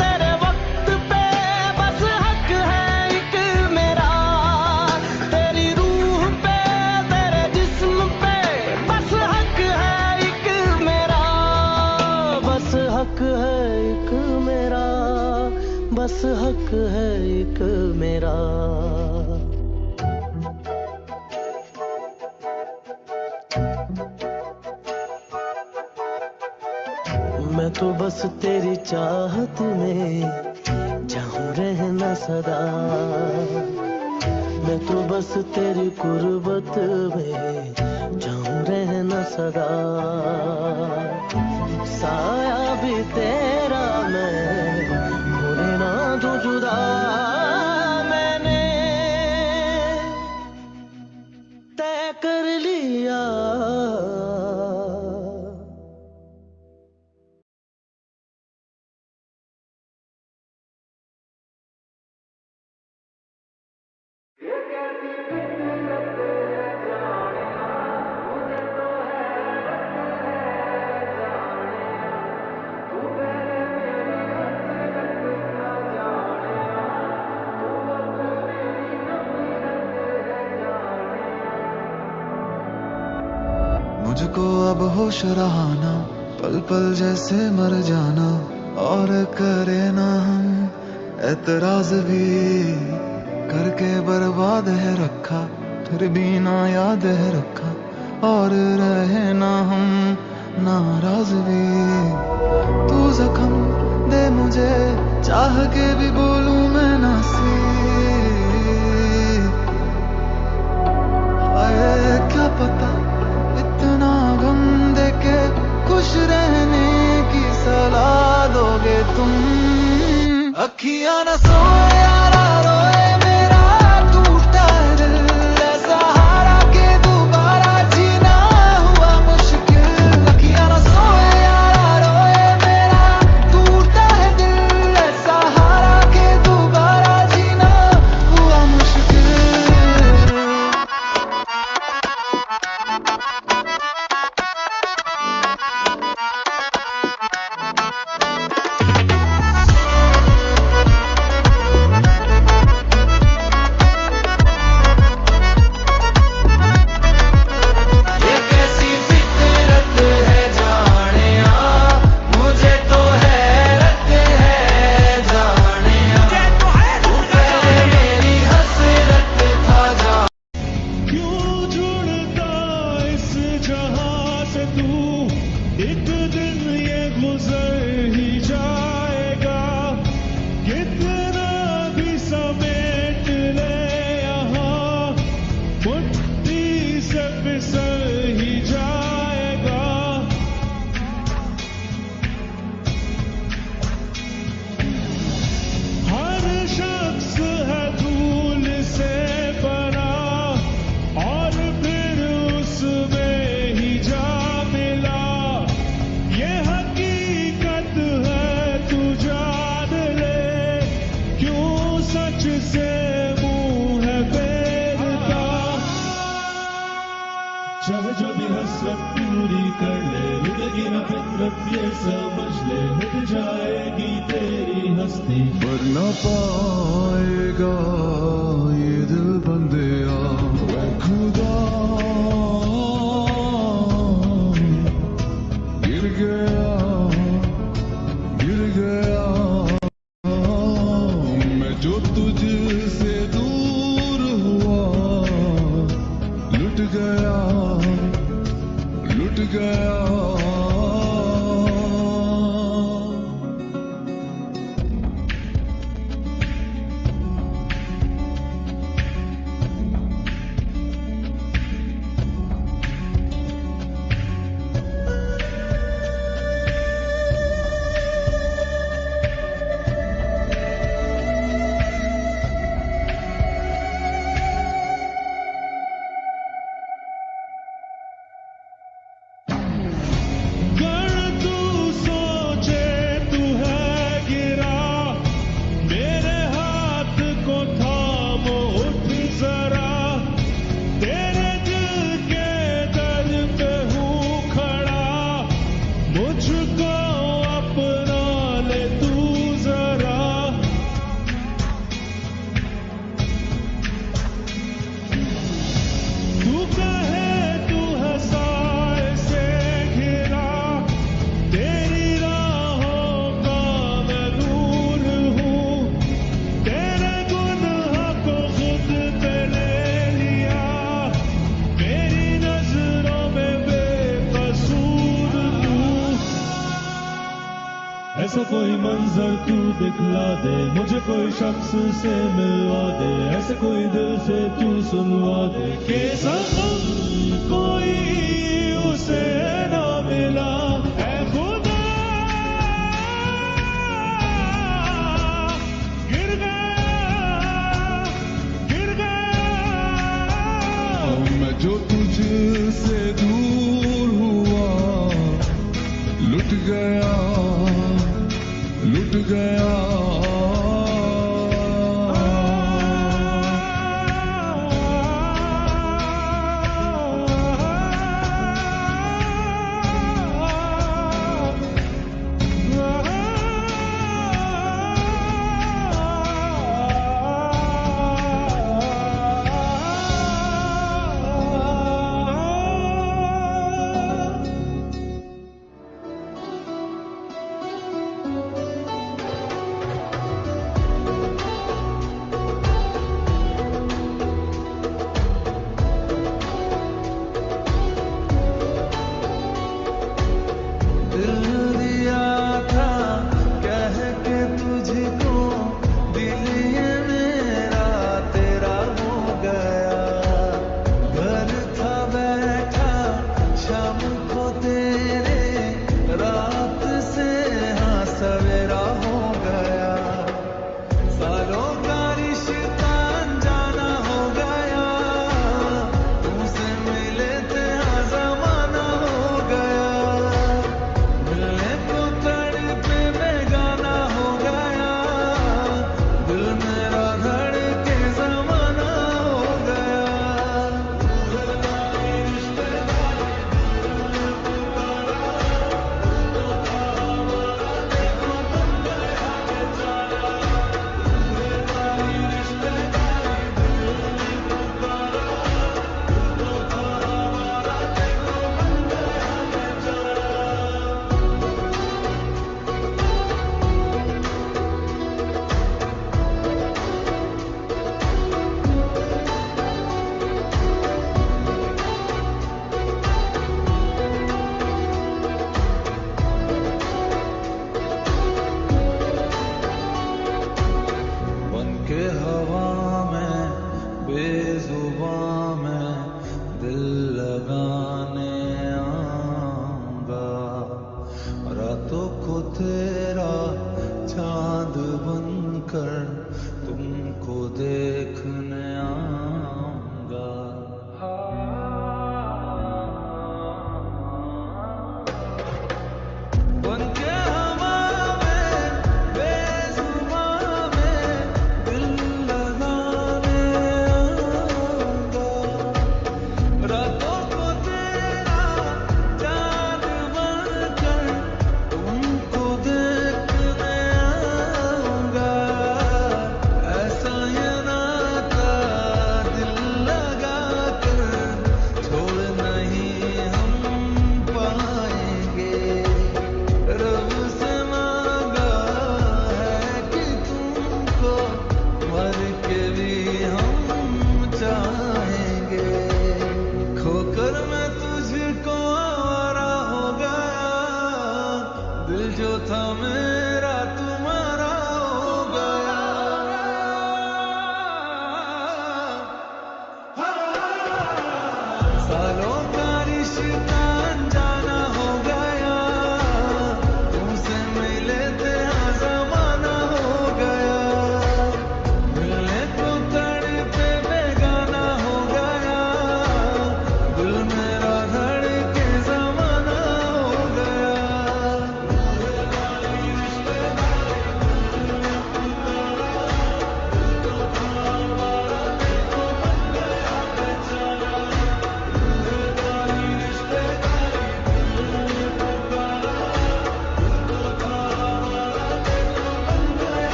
तेरे वक्त पे बस हक है एक मेरा, तेरी रूह पे तेरे जिस्म पे बस हक है एक मेरा, बस हक है एक मेरा, बस हक है एक मेरा। मैं तो बस तेरी चाहत में चाहूं रहना सदा, मैं तो बस तेरी कुर्बत में चाहूं रहना सदा, साया भी तेरा मैं होने ना दूं जुदा, मैंने तय कर लिया। मुझको अब होश रहाना, पल पल जैसे मर जाना, और करे ना हम एतराज भी, करके बर्बाद है रखा फिर भी ना याद है रखा, और रहे ना हम नाराज भी। तू जख्म दे मुझे चाह के भी बोलूं मैं ना सी, आए क्या पता इतना गम दे के खुश रहने की सलाह दोगे तुम। अखियां न सोए यारा रोए मेरा टूटा दिल, सहारा के दोबारा जीना हुआ मुश्किल। अखियां न सोए यारा रोए मेरा टूटा है दिल, सहारा के दोबारा जीना हुआ मुश्किल। चाहे जो भी हसरत पूरी कर ले, रुकेगी न फितरत ये समझ ले, मिट जाएगी तेरी हस्ती। पर न पाएगा ये दिल बंदिया वै खुदा, गिर गया मैं जो तुझसे दूर हुआ, लुट गया लुट गया। ऐसा कोई मंजर तू दिखला दे, मुझे कोई शख्स से मिलवा दे, ऐसे कोई दिल से तू सुनवा दे कि सनम कोई उसे ना मिला। ऐ खुदा गिर गया मैं जो तुझसे दूर हुआ, लुट गया लुट गया।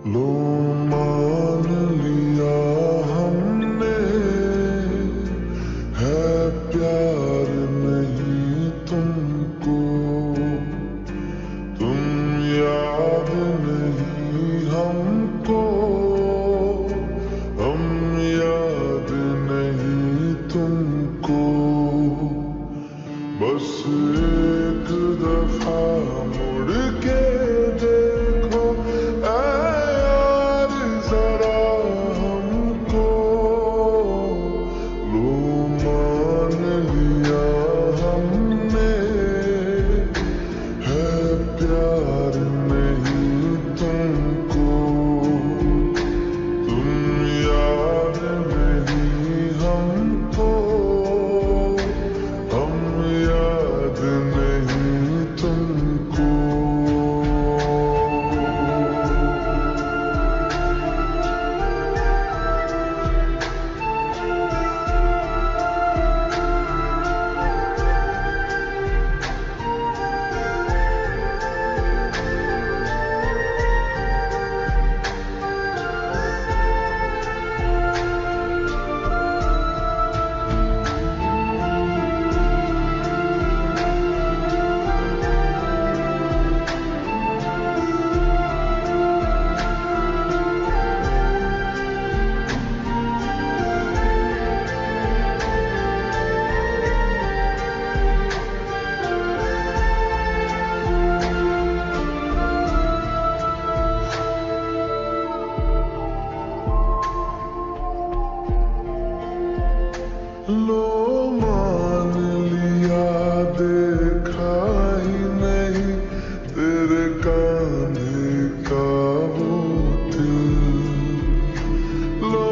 लो मान लिया हमने है प्यार नहीं तुमको, तुम याद नहीं हमको, हम याद नहीं तुमको। बस एक दफा मुड़ के देखो ऐ यार जरा हमको, लो मान लिया हमने है प्यार नहीं तुमको, तुम याद नहीं हमको, हम याद नहीं तुमको। लो मान लिया देखा ही नहीं तेरे कांधे का वो दिल, लो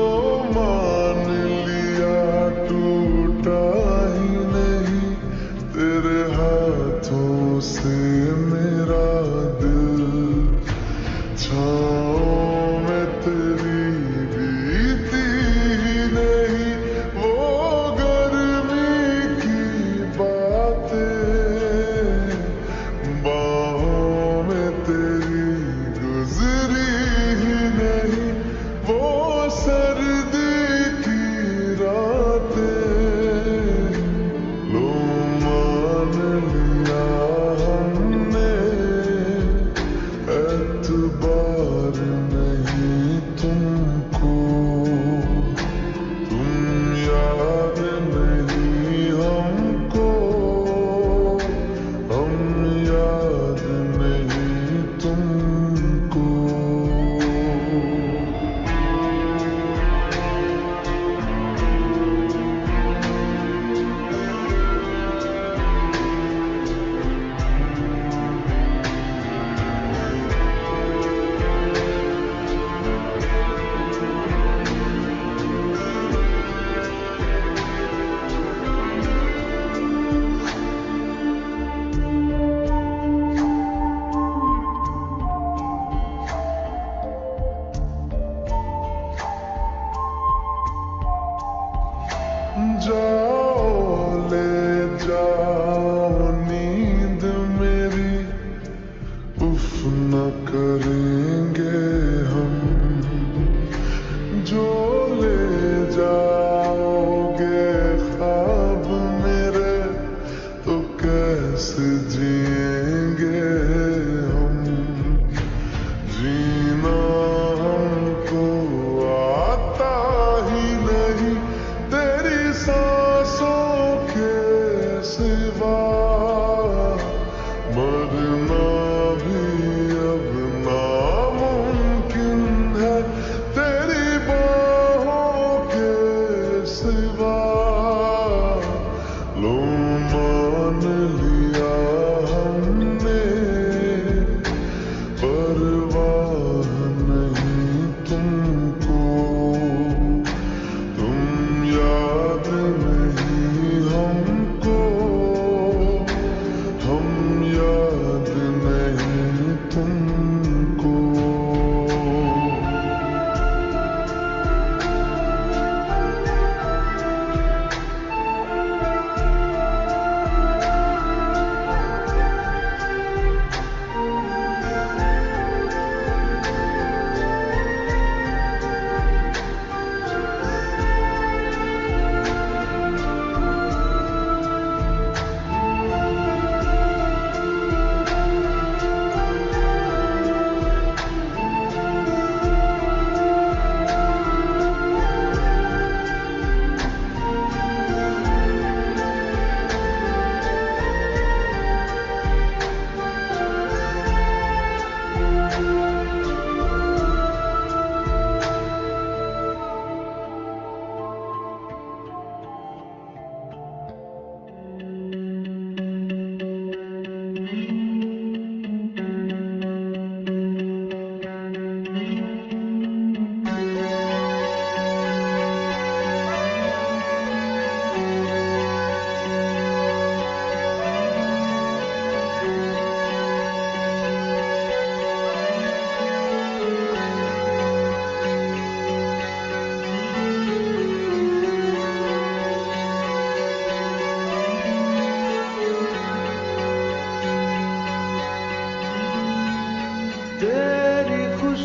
मान लिया टूटा ही नहीं तेरे हाथों से मेरा दिल, छाँव में तेरी बीती नहीं वो गर्मी की बातें, बाहों में तेरी गुजरी ही नहीं वो सर्दी की रातें, लो मान लिया हमने एतबार नहीं तुमको, तुम याद नहीं हमको, हम याद नहीं तुमको।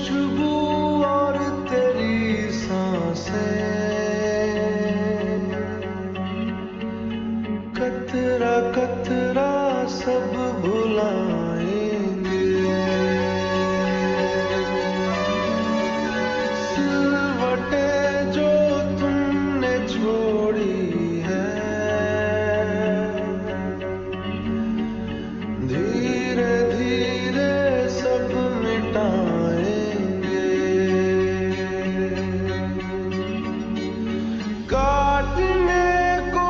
खुशबू और तेरी सांसें, कतरा कतरा सब भुलाएंगे। सिलवटें जो तुमने छोड़ी है, धीरे धीरे सब मिटाएंगे। काटने को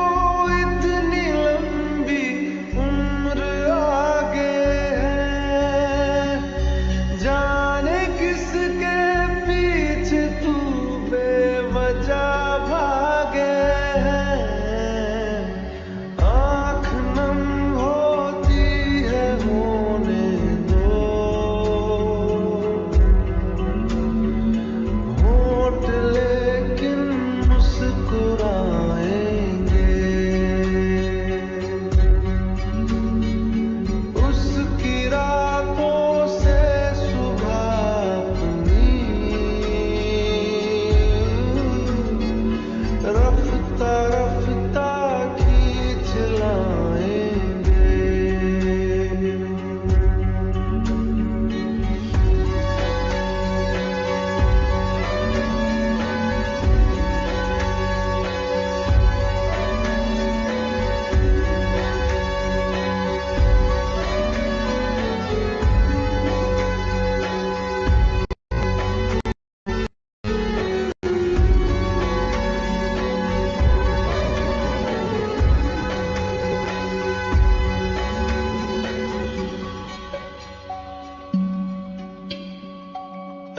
इतनी लंबी उम्र आगे है, जाने किसके पीछे तू बेवजह भागे है। आँख नम होती है होने दो, होठ लेकिन मुस्कुराएंगे। उसकी रातों से सुबह अपनी रफ्ता रफ्ता खींच लाएंगे।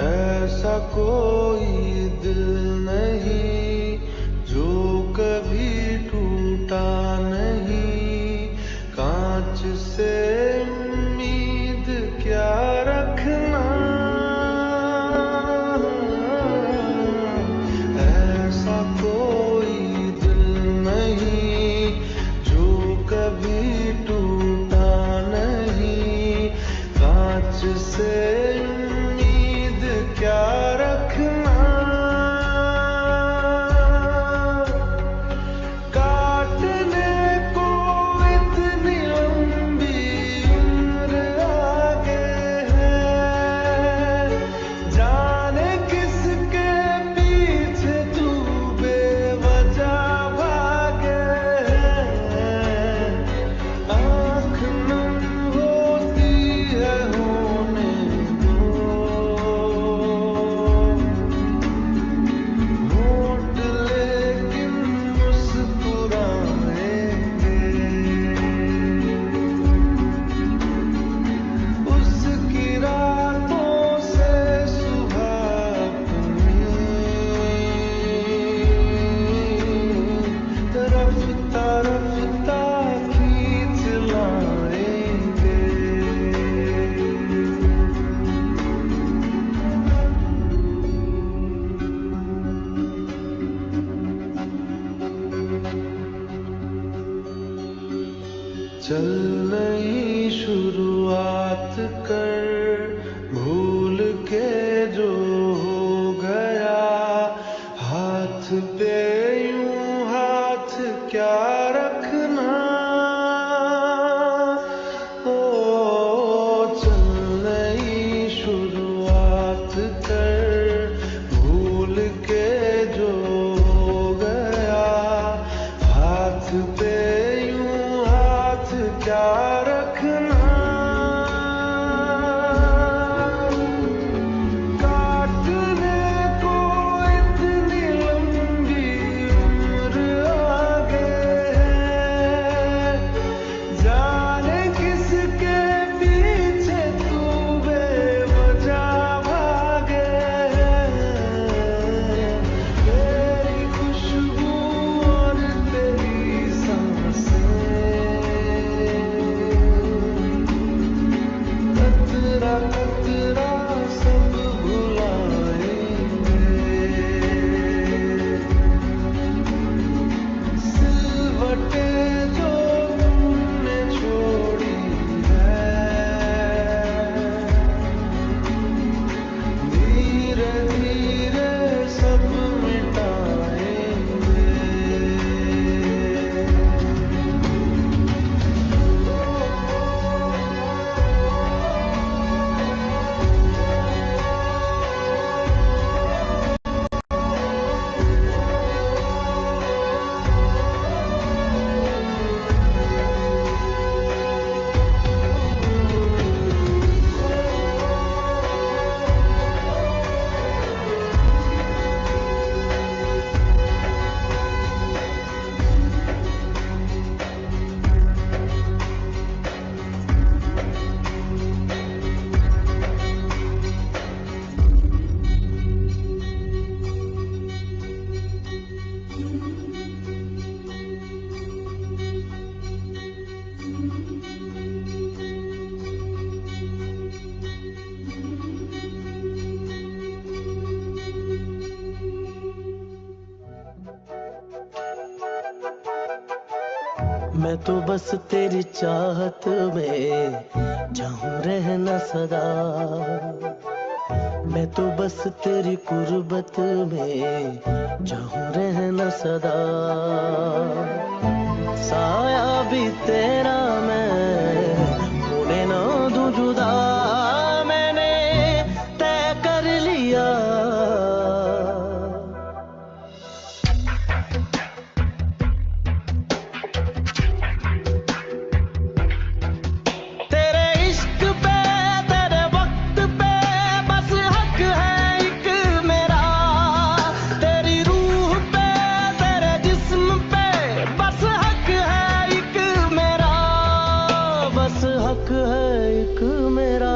ऐसा कोई दिल नहीं जो कभी टूटा नहीं, कांच से उम्मीद क्या रखना। ऐसा कोई दिल नहीं जो कभी टूटा नहीं, कांच से उम्मीद क्या रखना। काटने को इतनी लंबी उम्र आगे है, जाने किसके पीछे तू बेवजह भागे है। आँख नम होती है होने दो, होठ लेकिन मुस्कुराएंगे। उसकी रातों से सुबह अपनी रफ्ता रफ्ता खींच लाएंगे। चल नई शुरुआत कर, भूल के जो हो गया, हाथ पे यूं हाथ क्या रखना। ओ चल नई शुरुआत कर, भूल के जो हो गया, हाथ पे यूं हाथ क्या रखना। धीरे धीरे सब मिटाएंगे। मैं तो बस तेरी चाहत में चाहूं रहना सदा। मैं तो बस तेरी कुर्बत में चाहूं रहना सदा। साया भी तेरा मैं होने ना दूं जुदा। मैंने तय कर लिया तेरे इश्क पे तेरे वक्त पे बस हक है एक मेरा। तेरी रूह पे तेरे जिस्म पे बस हक है एक मेरा। बस हक है एक मेरा।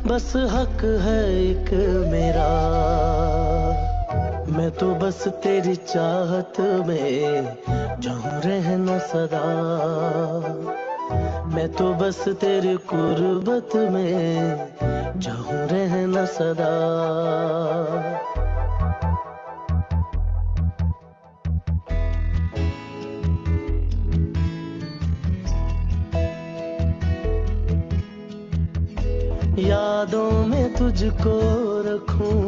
बस हक है एक मेरा। मैं तो बस तेरी चाहत में चाहूं रहना सदा। मैं तो बस तेरी कुर्बत में चाहूं रहना सदा। यादों में तुझको रखूं,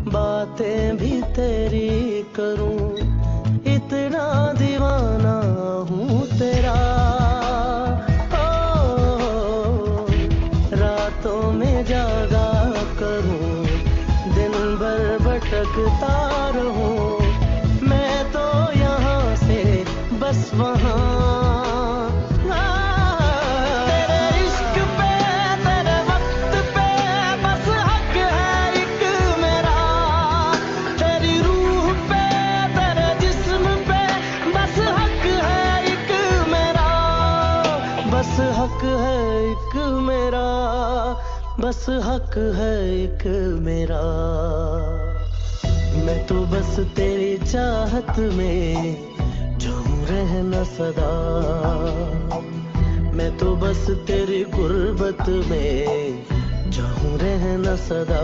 बातें भी तेरी करूं, इतना दीवाना हूँ तेरा। ओ, रातों में जागा करूं, दिन भर भटकता रहूं, मैं तो यहाँ से बस वहाँ। हक है एक मेरा। बस हक है एक मेरा। मैं तो बस तेरी चाहत में चाहूं रहना सदा। मैं तो बस तेरी गुर्बत में चाहूं रहना सदा।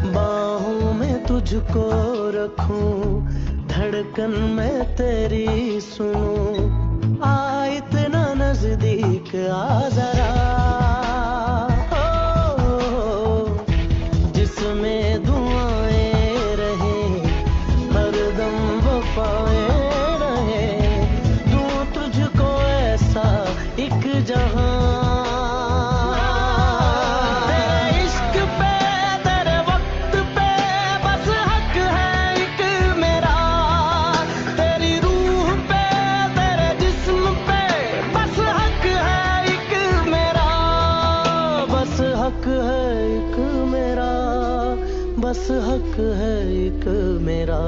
बाहों में तुझको रखूं, धड़कन में तेरी सुनूं, आ इतना नजदीक आ जरा। ओ, जिसमें दुआएं रहे, हरदम वफाएं रहे, दूं तुझको ऐसा एक जहां। बस हक है एक मेरा।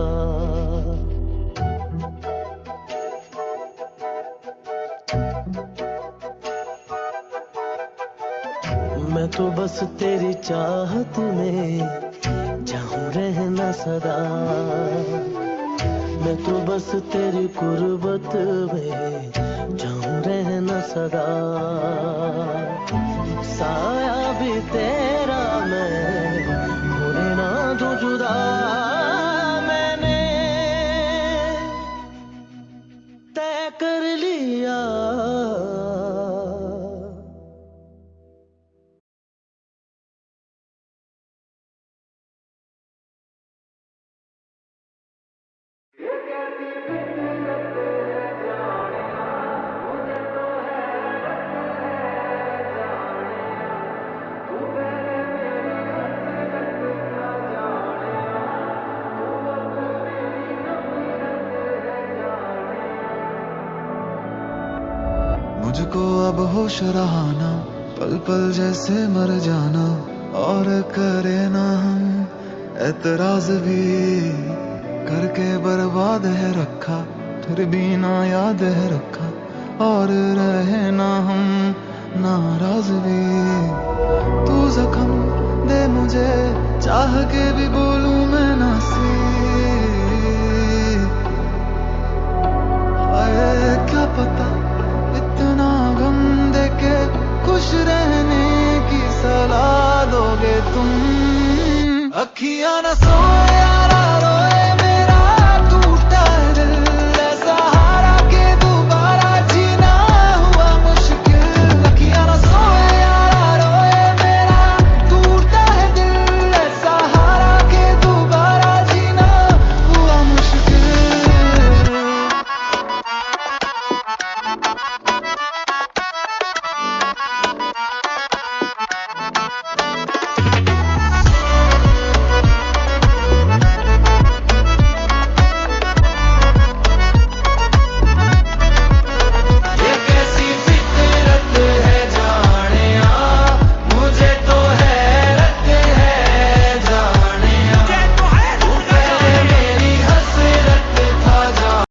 मैं तो बस तेरी चाहत में चाहूं रहना सदा। मैं तो बस तेरी गुर्बत में जाऊं रहना सदा, साया भी तेरा मैं होने ना दूं जुदा। मैंने तय कर लिया मुझको अब होश रहा ना, पल पल जैसे मर जाना, और करे ना हम एतराज भी, करके बर्बाद है रखा, फिर भी ना याद है रखा, और रहे ना हम नाराज भी। तू जख्म दे मुझे, चाह के भी बोलूं मैं ना सी, हाय क्या पता इतना गम दे के खुश रहने की सलाह दोगे तुम। अखियां न